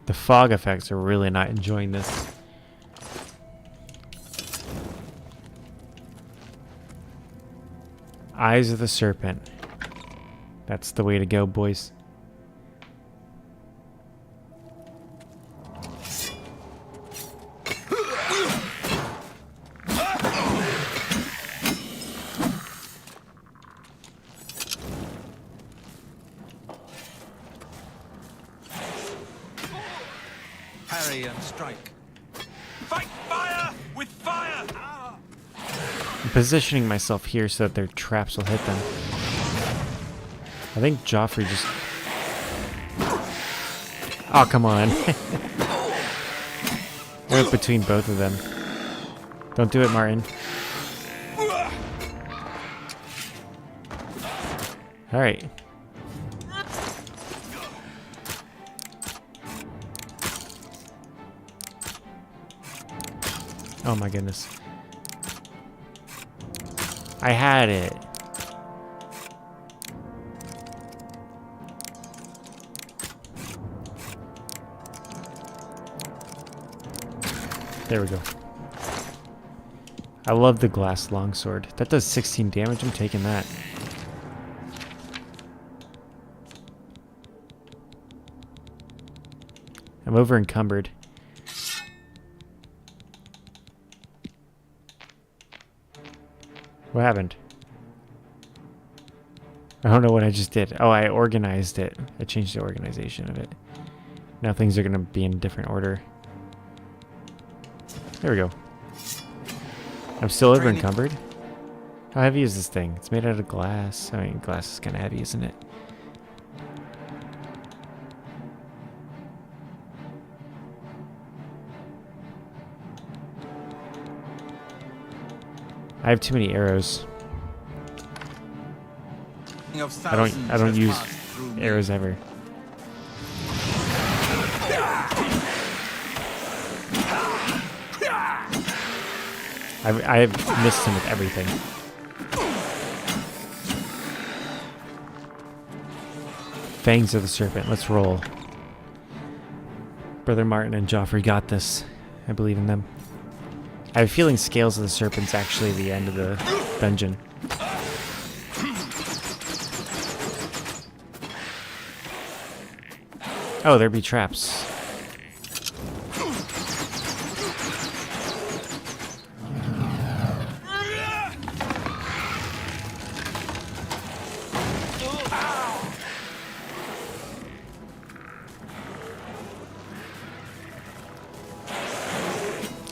The fog effects are really not enjoying this. Eyes of the Serpent. That's the way to go, boys. Parry and strike. Fight fire with fire! I'm positioning myself here so that their traps will hit them. I think Joffrey just... Oh, come on. I went between both of them. Don't do it, Martin. Alright. Oh my goodness. I had it. There we go. I love the glass longsword. That does 16 damage. I'm taking that. I'm over encumbered. What happened? I don't know what I just did. Oh, I organized it. I changed the organization of it. Now things are going to be in different order. There we go. I'm still over encumbered. How heavy is this thing? It's made out of glass. I mean, glass is kind of heavy, isn't it? I have too many arrows. I don't use arrows ever. I've missed him with everything. Fangs of the Serpent. Let's roll. Brother Martin and Joffrey got this. I believe in them. I have a feeling Scales of the Serpent's actually the end of the dungeon. Oh, there be traps.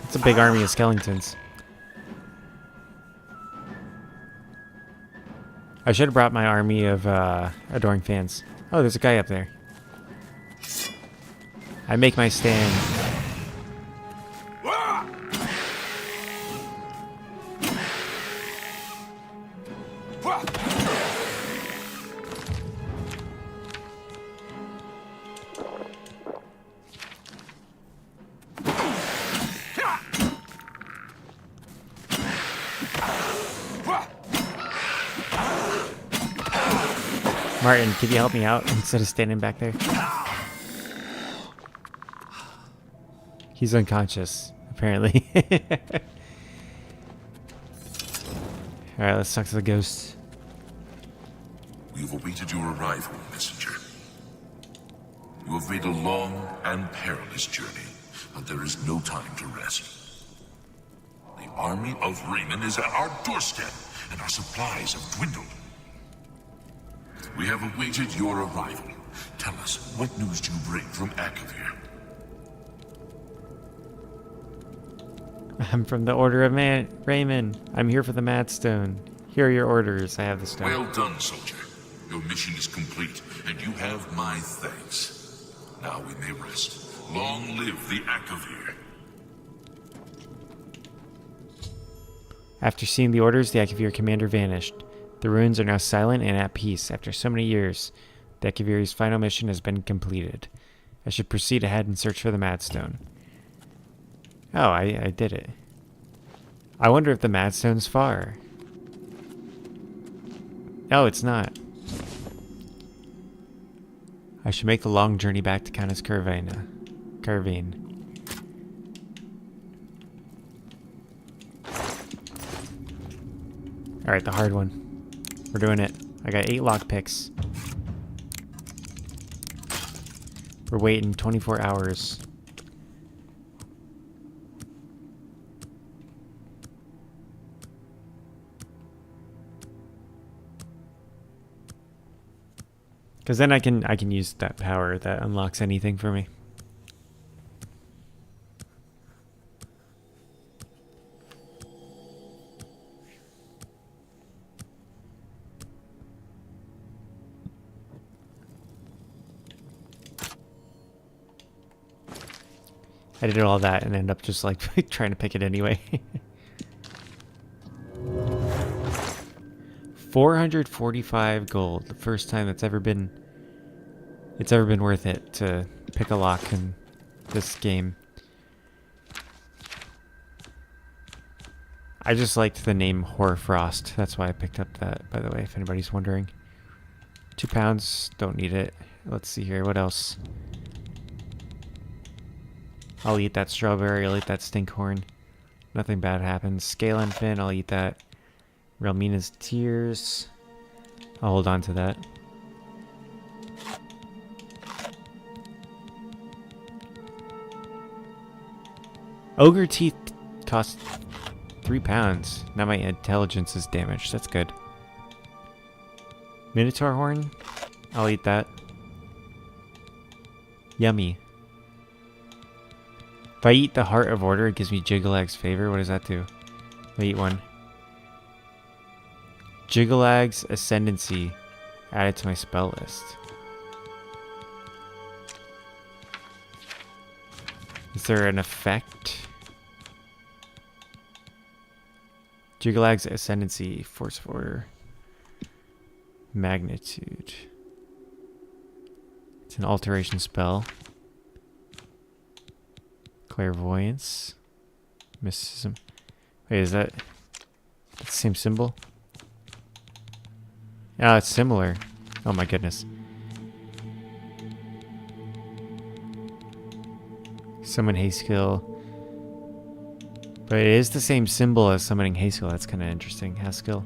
It's a big army of skeletons. I should have brought my army of adoring fans. Oh, there's a guy up there. I make my stand. Martin, could you help me out instead of standing back there? He's unconscious, apparently. Alright, let's talk to the ghost. We've awaited your arrival, messenger. You have made a long and perilous journey, but there is no time to rest. The army of Raymond is at our doorstep, and our supplies have dwindled. We have awaited your arrival. Tell us, what news do you bring from Akavir? I'm from the Order of Raymond. I'm here for the Madstone. Here are your orders. I have the stone. Well done, soldier. Your mission is complete, and you have my thanks. Now we may rest. Long live the Akavir. After seeing the orders, the Akavir commander vanished. The ruins are now silent and at peace after so many years. The Akaviri's final mission has been completed. I should proceed ahead and search for the Madstone. Oh, I did it. I wonder if the Madstone's far. Oh, it's not. I should make the long journey back to Countess Caravine. Alright, the hard one. We're doing it. I got 8 lockpicks. We're waiting 24 hours. Because then I can use that power that unlocks anything for me. I did all that and end up just like trying to pick it anyway. 445 gold. The first time it's ever been worth it to pick a lock in this game. I just liked the name Hoarfrost. That's why I picked up that, by the way, if anybody's wondering. 2 pounds, don't need it. Let's see here, what else? I'll eat that strawberry, I'll eat that stinkhorn. Nothing bad happens. Scale and fin, I'll eat that. Relmina's tears. I'll hold on to that. Ogre teeth cost 3 pounds. Now my intelligence is damaged. That's good. Minotaur horn? I'll eat that. Yummy. If I eat the Heart of Order, it gives me Jiggalag's favor. What does that do? I'll eat one. Jiggalag's Ascendancy. Add it to my spell list. Is there an effect? Jiggalag's Ascendancy. Force of Order. Magnitude. It's an alteration spell. Clairvoyance. Mysticism. Wait, is that the same symbol? Oh, it's similar. Oh my goodness. Summon Hayskill. But it is the same symbol as summoning Hayskill. That's kind of interesting. Haskill.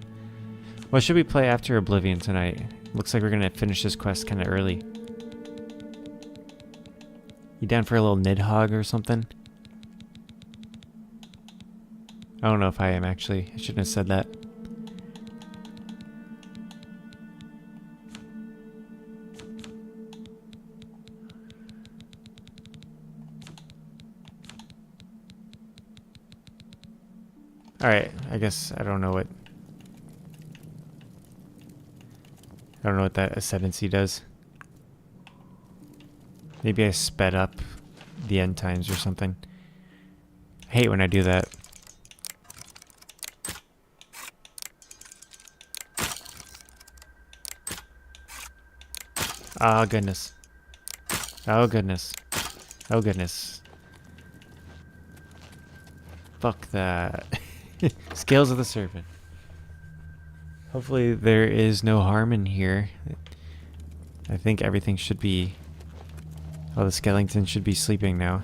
What should we play after Oblivion tonight? Looks like we're going to finish this quest kind of early. You down for a little Nidhogg or something? I don't know if I am actually. I shouldn't have said that. Alright, I guess I don't know what that ascendancy does. Maybe I sped up the end times or something. I hate when I do that. Oh goodness. Oh goodness. Oh goodness. Fuck that. Scales of the Serpent. Hopefully there is no harm in here. I think everything should be... Oh, the skeleton should be sleeping now.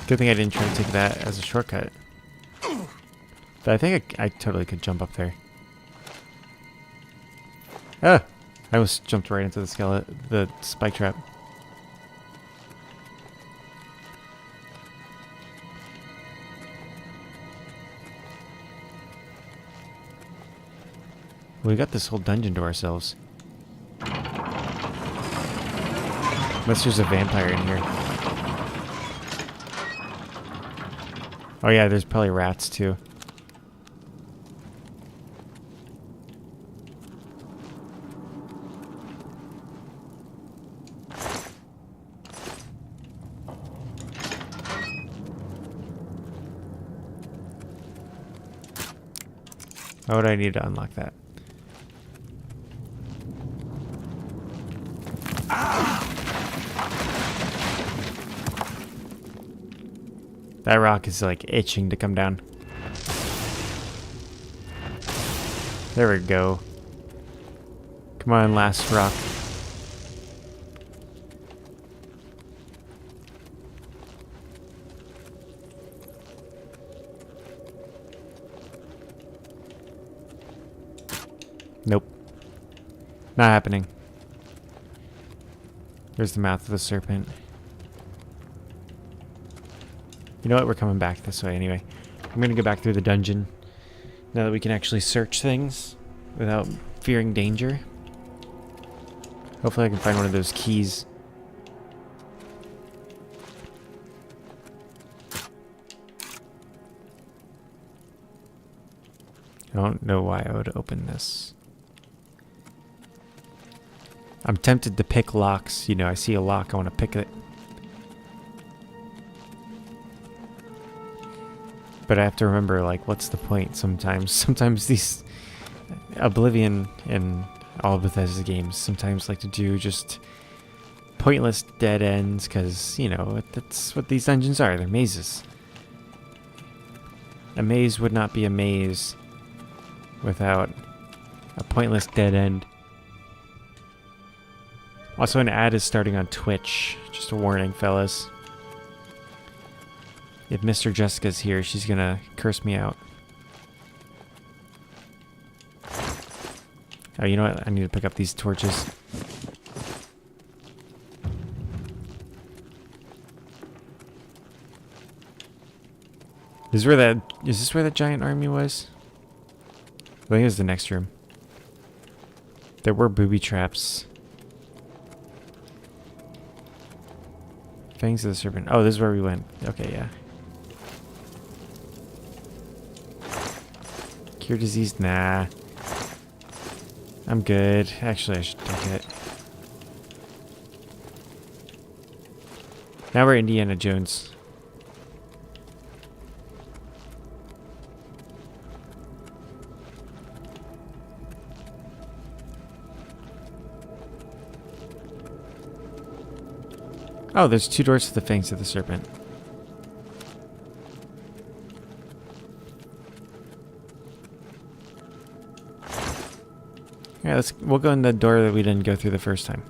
Good thing I didn't try to take that as a shortcut. But I think I totally could jump up there. Ah! I almost jumped right into the spike trap. We got this whole dungeon to ourselves. Unless there's a vampire in here. Oh yeah, there's probably rats too. How would I need to unlock that? That rock is like itching to come down. There we go. Come on, last rock. Nope. Not happening. There's the mouth of the serpent. You know what? We're coming back this way anyway. I'm gonna go back through the dungeon now that we can actually search things without fearing danger. Hopefully I can find one of those keys. I don't know why I would open this. I'm tempted to pick locks. You know, I see a lock, I want to pick it. But I have to remember, like, what's the point sometimes? Sometimes these Oblivion and all of Bethesda games sometimes like to do just pointless dead ends because, you know, that's what these dungeons are. They're mazes. A maze would not be a maze without a pointless dead end. Also, an ad is starting on Twitch. Just a warning, fellas. If Mr. Jessica's here, she's gonna curse me out. Oh, you know what? I need to pick up these torches. Is this where that giant army was? I think it was the next room. There were booby traps. Fangs of the serpent. Oh, this is where we went. Okay, yeah. Cure disease? Nah. I'm good. Actually, I should take it. Now we're Indiana Jones. Oh, there's 2 doors to the Fangs of the Serpent. Yeah, we'll go in the door that we didn't go through the first time.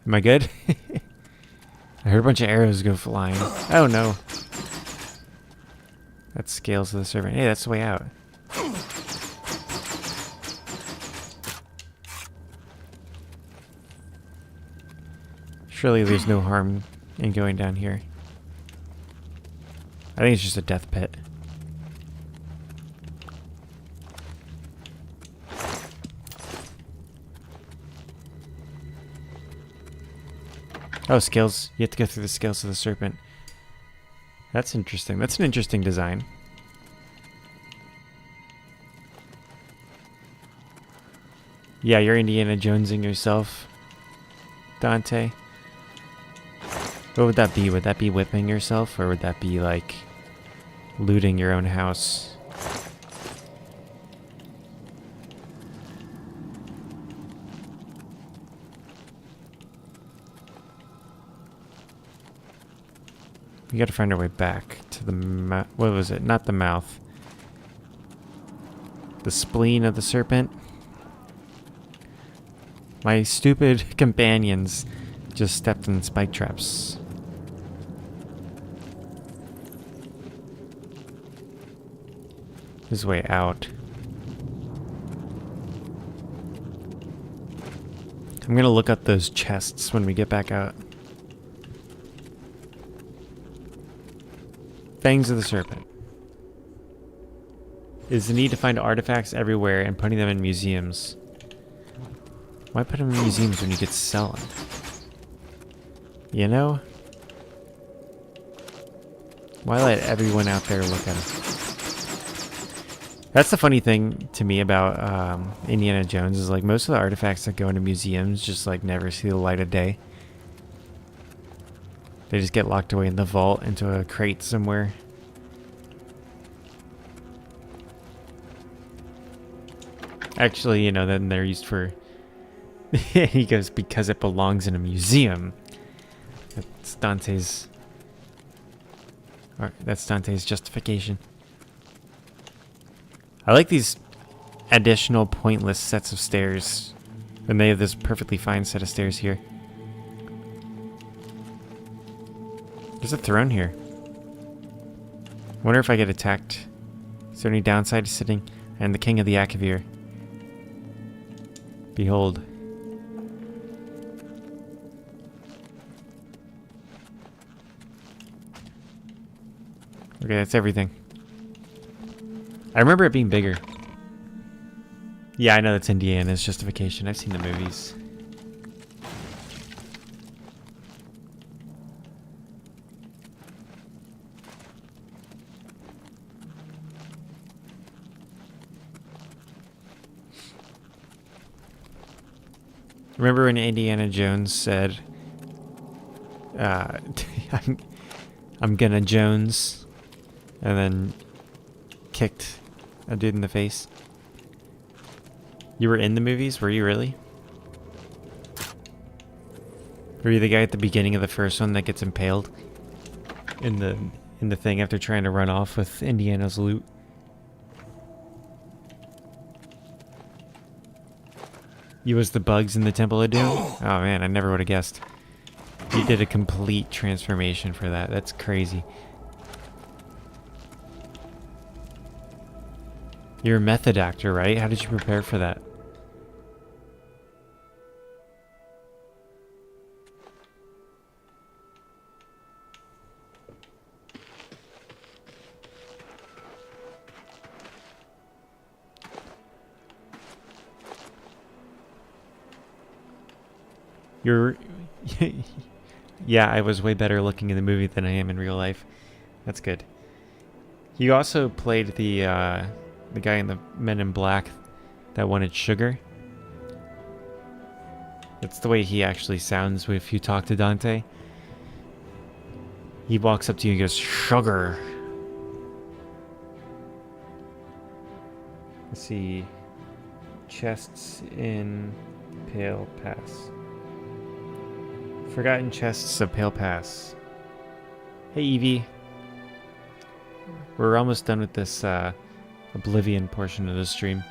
Am I good? I heard a bunch of arrows go flying. Oh no. That's Scales of the Serpent. Hey, that's the way out. Surely there's no harm in going down here. I think it's just a death pit. Oh, scales. You have to go through the scales of the serpent. That's interesting. That's an interesting design. Yeah, you're Indiana Jonesing yourself, Dante. What would that be? Would that be whipping yourself, or would that be like looting your own house? We gotta find our way back to the what was it? Not the mouth. The spleen of the serpent. My stupid companions just stepped in spike traps. His way out. I'm gonna look up those chests when we get back out. Fangs of the Serpent. It is the need to find artifacts everywhere and putting them in museums. Why put them in museums when you could sell them? You know? Why let everyone out there look at them? That's the funny thing to me about Indiana Jones is like most of the artifacts that go into museums just like never see the light of day. They just get locked away in the vault into a crate somewhere. Actually, you know, then they're used for... He goes, because it belongs in a museum. That's Dante's... That's Dante's justification. I like these additional pointless sets of stairs. And they have this perfectly fine set of stairs here. There's a throne here. Wonder if I get attacked. Is there any downside to sitting? I am the king of the Akavir. Behold. Okay, that's everything. I remember it being bigger. Yeah, I know that's Indiana's justification. I've seen the movies. Remember when Indiana Jones said, I'm gonna Jones, and then kicked a dude in the face? You were in the movies? Were you really? Were you the guy at the beginning of the first one that gets impaled in the thing after trying to run off with Indiana's loot? You was the bugs in the Temple of Doom? Oh man, I never would have guessed. You did a complete transformation for that. That's crazy. You're a method actor, right? How did you prepare for that? You're... Yeah, I was way better looking in the movie than I am in real life. That's good. You also played the guy in the Men in Black that wanted sugar. That's the way he actually sounds if you talk to Dante. He walks up to you and goes, "Sugar." Let's see. Chests in Pale Pass. Forgotten chests of Pale Pass. Hey, Evie. We're almost done with this Oblivion portion of the stream.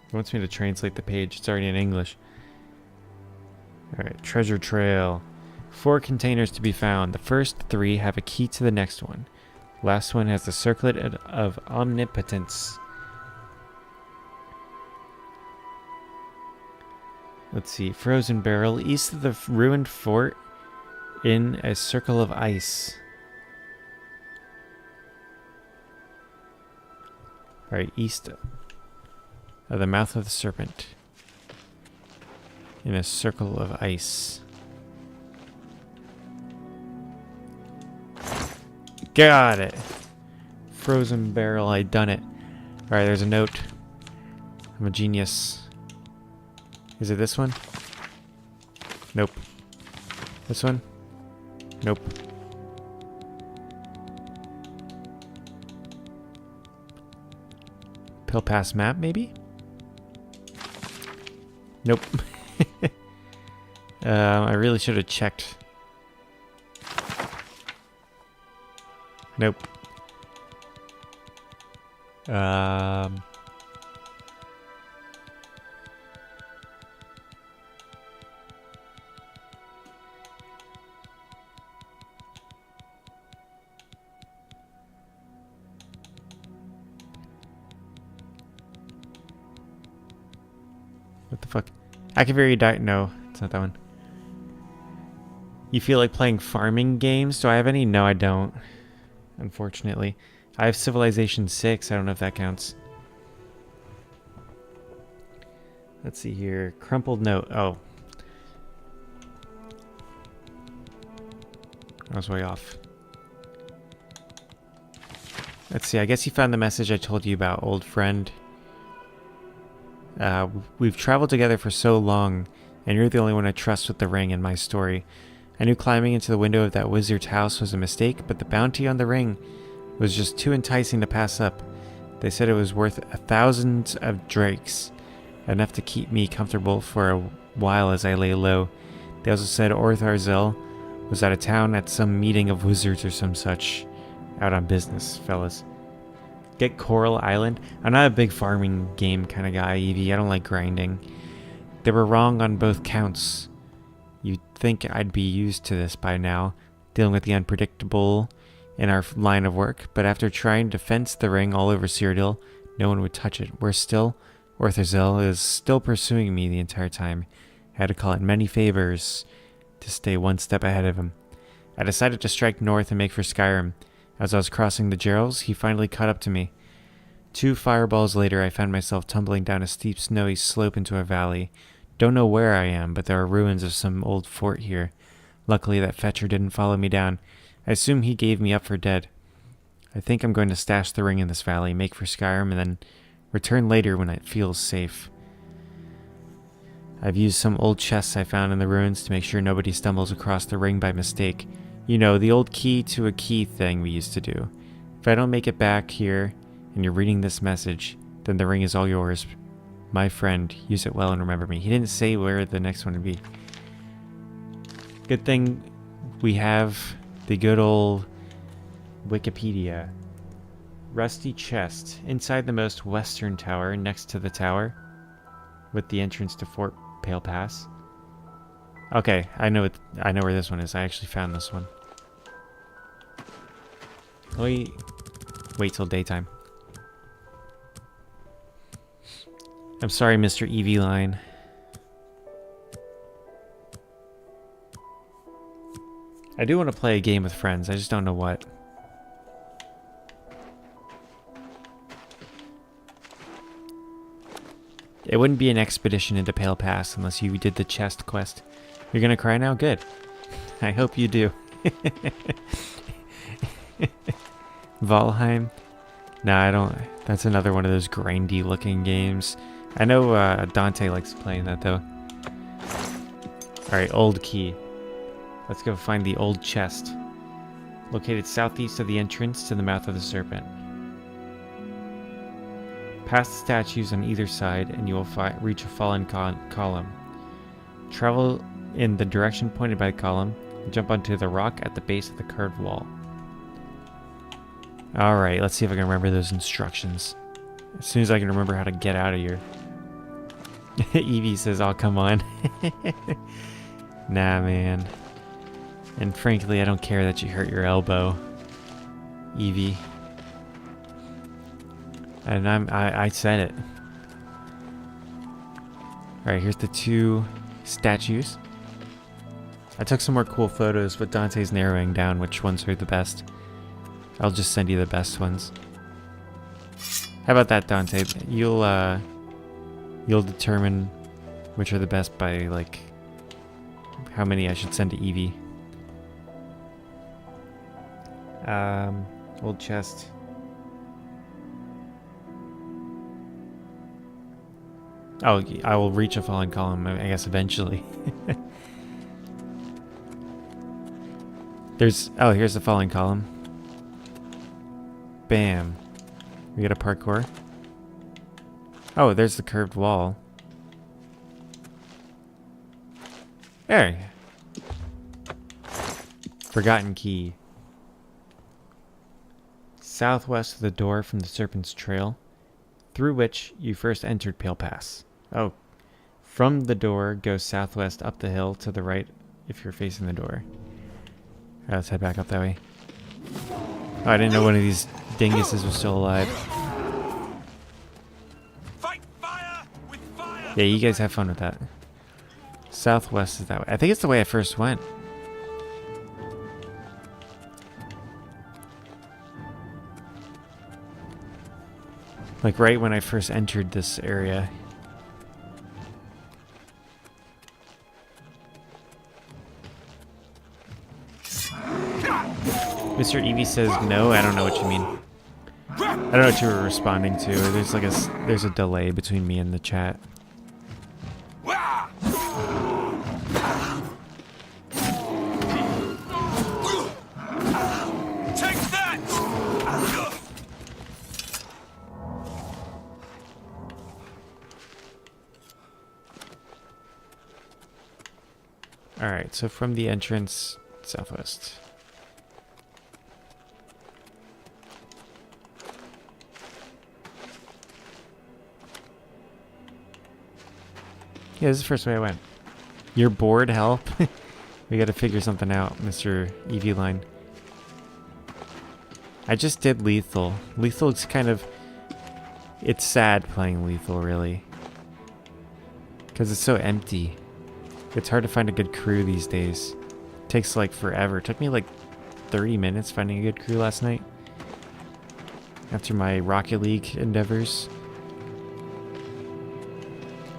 He wants me to translate the page. It's already in English. Alright, treasure trail. 4 containers to be found. The first 3 have a key to the next one. Last one has the circlet of omnipotence. Let's see. Frozen barrel. East of the ruined fort in a circle of ice. Alright, east of the mouth of the serpent. In a circle of ice. Got it! Frozen barrel, I done it. Alright, there's a note. I'm a genius. Is it this one? Nope. This one? Nope. Pale Pass map, maybe? Nope. I really should have checked. Nope. What the fuck? Akaviri died. No, it's not that one. You feel like playing farming games? Do I have any? No, I don't. Unfortunately. I have Civilization 6. I don't know if that counts. Let's see here. Crumpled note. Oh. I was way off. Let's see, I guess you found the message I told you about, old friend. We've traveled together for so long, and you're the only one I trust with the ring in my story. I knew climbing into the window of that wizard's house was a mistake, but the bounty on the ring was just too enticing to pass up. They said it was worth 1,000 of drakes, enough to keep me comfortable for a while as I lay low. They also said Ortharzel was out of town at some meeting of wizards or some such. Out on business, fellas. Get Coral Island? I'm not a big farming game kind of guy, Evie. I don't like grinding. They were wrong on both counts. You'd think I'd be used to this by now, dealing with the unpredictable in our line of work, but after trying to fence the ring all over Cyrodiil, no one would touch it. Worse still, Ortharzel is still pursuing me the entire time. I had to call in many favors to stay one step ahead of him. I decided to strike north and make for Skyrim. As I was crossing the Gerals, he finally caught up to me. 2 fireballs later, I found myself tumbling down a steep snowy slope into a valley. Don't know where I am, but there are ruins of some old fort here. Luckily, that fetcher didn't follow me down. I assume he gave me up for dead. I think I'm going to stash the ring in this valley, make for Skyrim, and then return later when it feels safe. I've used some old chests I found in the ruins to make sure nobody stumbles across the ring by mistake. You know, the old key to a key thing we used to do. If I don't make it back here, and you're reading this message, then the ring is all yours. My friend, use it well and remember me. He didn't say where the next one would be. Good thing we have the good old Wikipedia. Rusty chest. Inside the most western tower, next to the tower, with the entrance to Fort Pale Pass. Okay, I know where this one is. I actually found this one. Let me wait till daytime. I'm sorry, Mr. Evie Line. I do want to play a game with friends. I just don't know what. It wouldn't be an expedition into Pale Pass unless you did the chest quest. You're gonna cry now? Good. I hope you do. Valheim? Nah, I don't. That's another one of those grindy looking games. I know Dante likes playing that though. Alright, old key. Let's go find the old chest. Located southeast of the entrance to the mouth of the serpent. Past the statues on either side and you will reach a fallen column. Travel in the direction pointed by the column and jump onto the rock at the base of the curved wall. Alright, let's see if I can remember those instructions. As soon as I can remember how to get out of here. Evie says, "Oh, come on." Nah, man. And frankly, I don't care that you hurt your elbow, Evie. And I said it. Alright, here's the 2 statues. I took some more cool photos, but Dante's narrowing down which ones are the best. I'll just send you the best ones. How about that, Dante? You'll determine which are the best by, like, how many I should send to Evie. Old chest. Oh, I will reach a fallen column, I guess, eventually. Here's the fallen column. Bam. We got a parkour. Oh, there's the curved wall. There. Forgotten key. Southwest of the door from the Serpent's Trail, through which you first entered Pale Pass. Oh. From the door, go southwest up the hill to the right if you're facing the door. Alright, let's head back up that way. Oh, I didn't know one of these dinguses was still alive. Fight fire with fire. Yeah, you guys have fun with that. Southwest is that way. I think it's the way I first went. Like right when I first entered this area. Mr. Evie says no, I don't know what you mean. I don't know what you were responding to. There's like there's a delay between me and the chat. Take that! All right, so from the entrance southwest. Yeah, this is the first way I went. You're bored? Help. We gotta figure something out, Mr. Eevee Line. I just did Lethal. Lethal is kind of... It's sad playing Lethal, really. Because it's so empty. It's hard to find a good crew these days. It takes like forever. It took me like 30 minutes finding a good crew last night. After my Rocket League endeavors.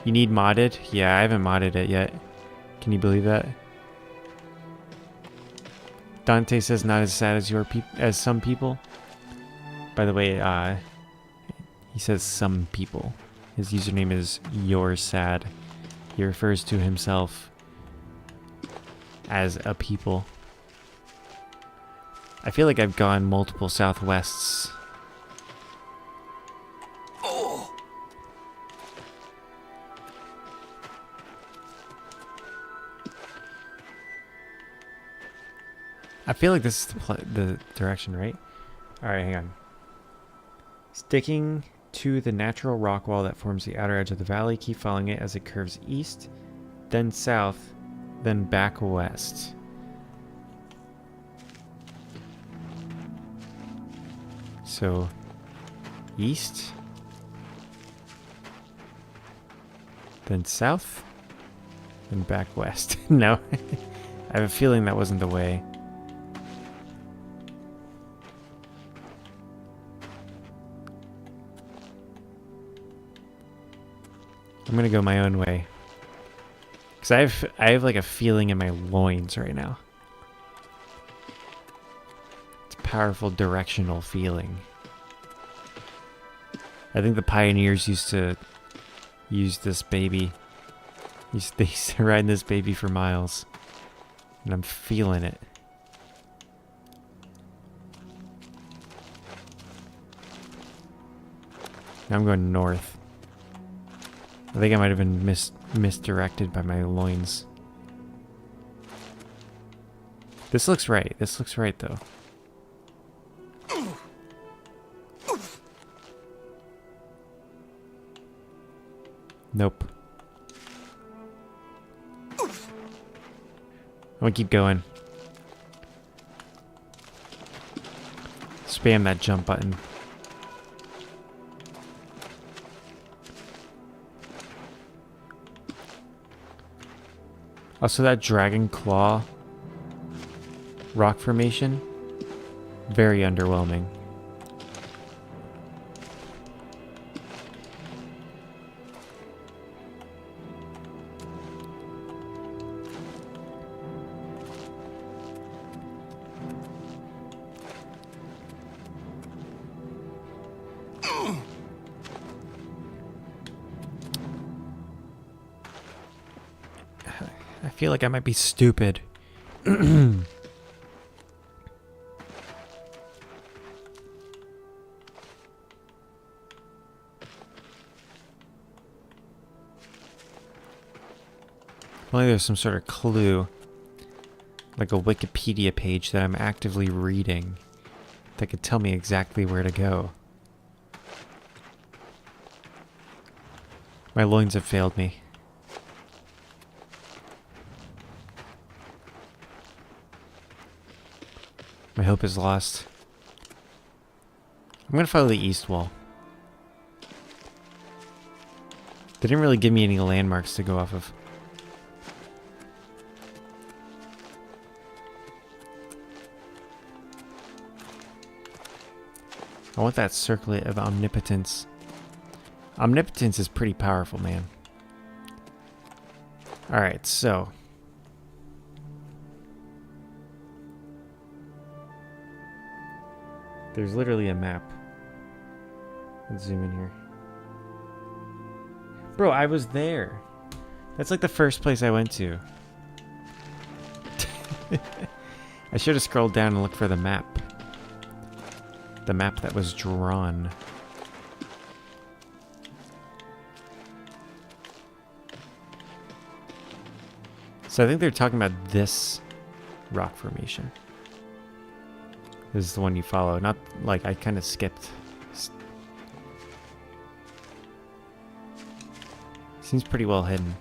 You need modded? Yeah, I haven't modded it yet. Can you believe that? Dante says not as sad as some people. By the way, he says some people. His username is You're Sad. He refers to himself as a people. I feel like I've gone multiple southwests. I feel like this is the direction, right? Alright, hang on. Sticking to the natural rock wall that forms the outer edge of the valley, keep following it as it curves east, then south, then back west. So, east, then south, then back west. No, I have a feeling that wasn't the way. I'm gonna go my own way. Because I have like a feeling in my loins right now. It's a powerful directional feeling. I think the pioneers used to use this baby. They used to ride this baby for miles. And I'm feeling it. Now I'm going north. I think I might have been misdirected by my loins. This looks right. This looks right, though. Nope. I'm gonna keep going. Spam that jump button. Also, that dragon claw rock formation, very underwhelming. I feel like I might be stupid. Only there's some sort of clue, like a Wikipedia page that I'm actively reading, that could tell me exactly where to go. My loins have failed me. My hope is lost. I'm gonna follow the east wall. They didn't really give me any landmarks to go off of. I want that circlet of omnipotence. Omnipotence is pretty powerful, man. Alright, so... there's literally a map. Let's zoom in here. Bro, I was there. That's like the first place I went to. I should have scrolled down and looked for the map. The map that was drawn. So I think they're talking about this rock formation. This is the one you follow. Not like I kind of skipped. Seems pretty well hidden.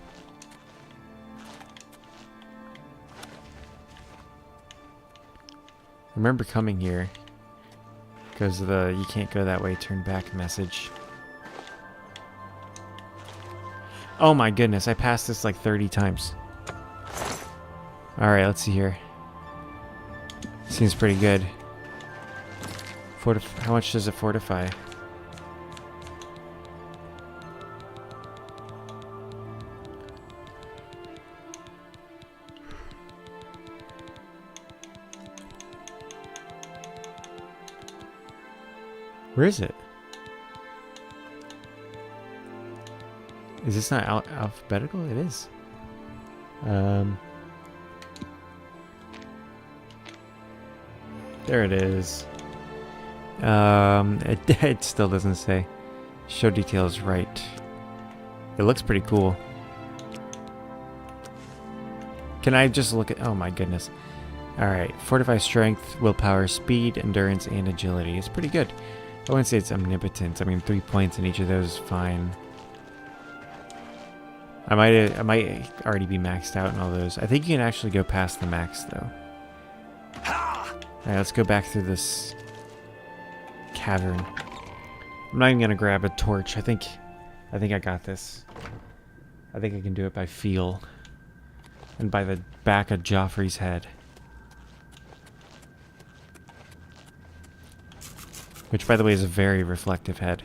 I remember coming here because of the "you can't go that way, turn back" message. Oh my goodness, I passed this like 30 times. Alright, let's see here. Seems pretty good. How much does it fortify? Where is it? Is this not alphabetical? It is. There it is. It still doesn't say. Show details right. It looks pretty cool. Can I just look at... Oh my goodness. Alright. Fortify strength, willpower, speed, endurance, and agility. It's pretty good. I wouldn't say it's omnipotent. I mean, 3 points in each of those is fine. I might already be maxed out in all those. I think you can actually go past the max, though. Alright, let's go back through this cavern. I'm not even gonna grab a torch. I think I got this. I think I can do it by feel. And by the back of Joffrey's head. Which, by the way, is a very reflective head.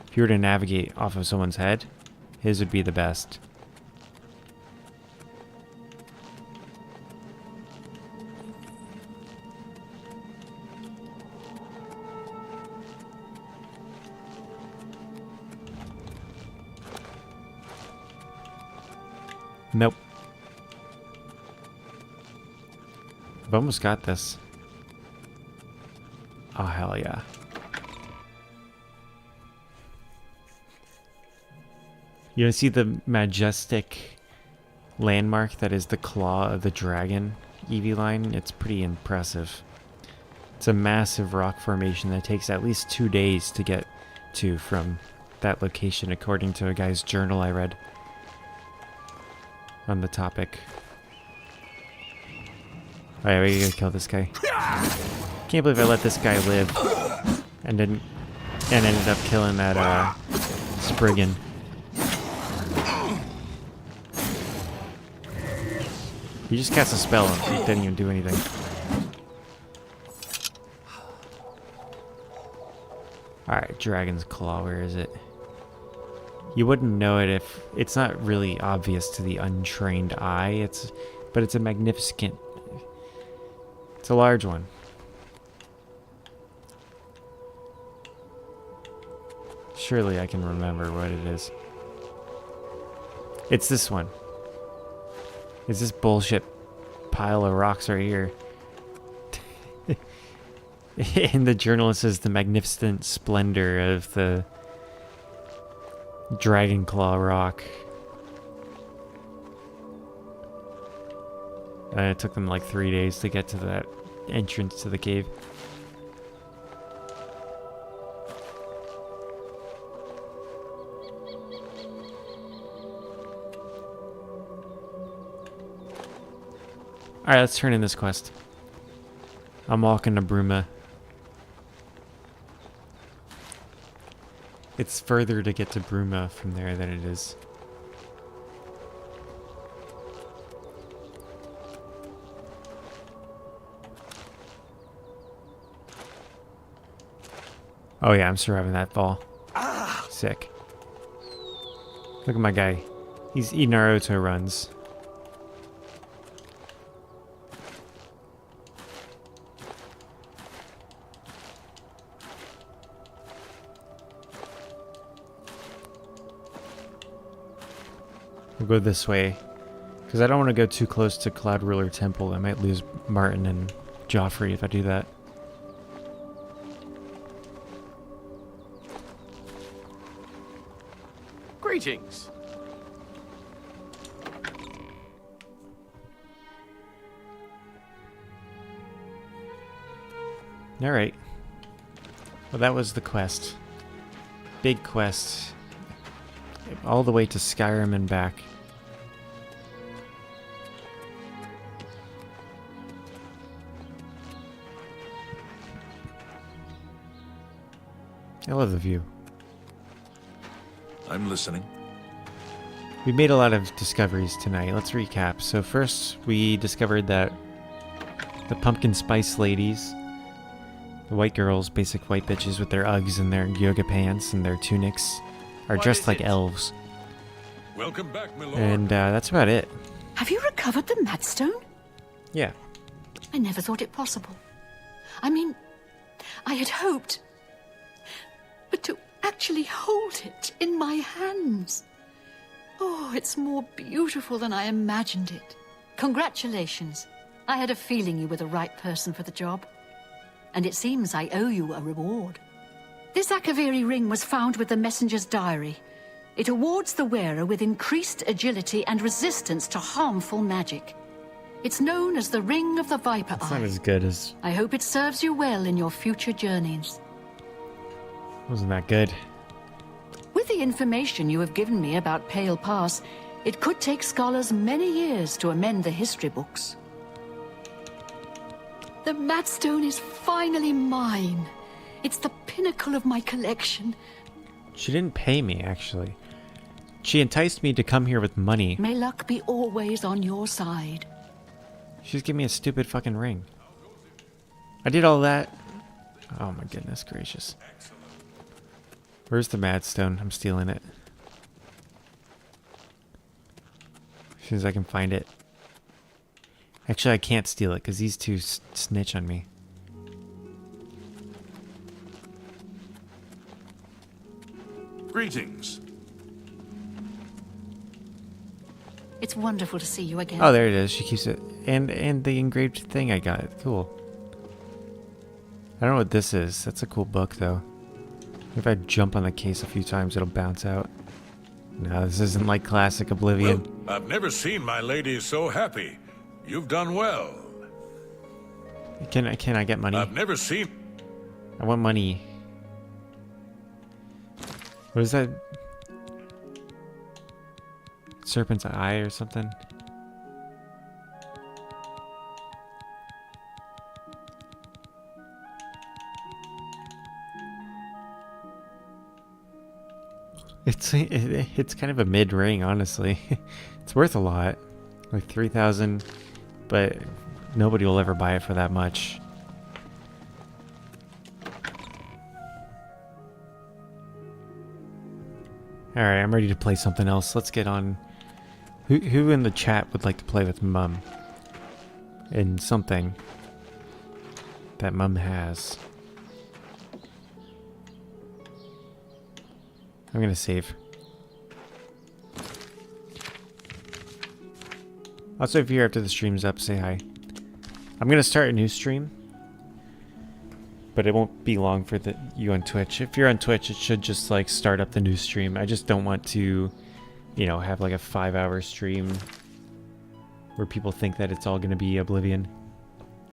If you were to navigate off of someone's head, his would be the best. Nope. I've almost got this. Oh, hell yeah. You see the majestic landmark that is the claw of the dragon EV line? It's pretty impressive. It's a massive rock formation that takes at least 2 days to get to from that location, according to a guy's journal I read on the topic. Alright, we gotta kill this guy. Can't believe I let this guy live and ended up killing that Spriggan. He just cast a spell and he didn't even do anything. Alright, Dragon's Claw, where is it? You wouldn't know it if... It's not really obvious to the untrained eye, but it's a magnificent... It's a large one. Surely I can remember what it is. It's this one. It's this bullshit pile of rocks right here. And the journal says the magnificent splendor of the Dragon Claw rock. And it took them like 3 days to get to that entrance to the cave. Alright, let's turn in this quest. I'm walking to Bruma. It's further to get to Bruma from there than it is. Oh yeah, I'm surviving that fall. Sick. Look at my guy. He's eating our auto runs. We'll go this way. Because I don't want to go too close to Cloud Ruler Temple. I might lose Martin and Joffrey if I do that. Greetings. Alright. Well, that was the quest. Big quest. All the way to Skyrim and back. I love the view. I'm listening. We made a lot of discoveries tonight. Let's recap. So first, we discovered that the pumpkin spice ladies, the white girls, basic white bitches with their Uggs and their yoga pants and their tunics, are dressed like elves. Welcome back, my lord. And that's about it. Have you recovered the Madstone? Yeah. I never thought it possible. I mean, I had hoped. But to actually hold it in my hands. Oh, it's more beautiful than I imagined it. Congratulations. I had a feeling you were the right person for the job. And it seems I owe you a reward. This Akaviri ring was found with the messenger's diary. It awards the wearer with increased agility and resistance to harmful magic. It's known as the Ring of the Viper It's Eye. not as good as... I hope it serves you well in your future journeys. Wasn't that good. With the information you have given me about Pale Pass, it could take scholars many years to amend the history books. The Madstone is finally mine. It's the pinnacle of my collection. She didn't pay me, actually. She enticed me to come here with money. May luck be always on your side. She's giving me a stupid fucking ring. I did all that. Oh my goodness gracious. Where's the Madstone? I'm stealing it. As soon as I can find it. Actually, I can't steal it because these two snitch on me. Greetings. It's wonderful to see you again. Oh, there it is. She keeps it. And the engraved thing I got. Cool. I don't know what this is. That's a cool book, though. If I jump on the case a few times, it'll bounce out. No, this isn't like classic Oblivion. Well, I've never seen my lady so happy. You've done well. Can I get money? I've never seen... I want money. What is that? Serpent's eye or something? It's kind of a mid ring, honestly. It's worth a lot, like 3,000, but nobody will ever buy it for that much. All right, I'm ready to play something else. Let's get on. Who in the chat would like to play with Mum? In something that Mum has. I'm gonna save. Also, if you're here after the stream's up, say hi. I'm gonna start a new stream, but it won't be long for you on Twitch. If you're on Twitch, it should just like start up the new stream. I just don't want to, have like a 5-hour stream where people think that it's all gonna be Oblivion.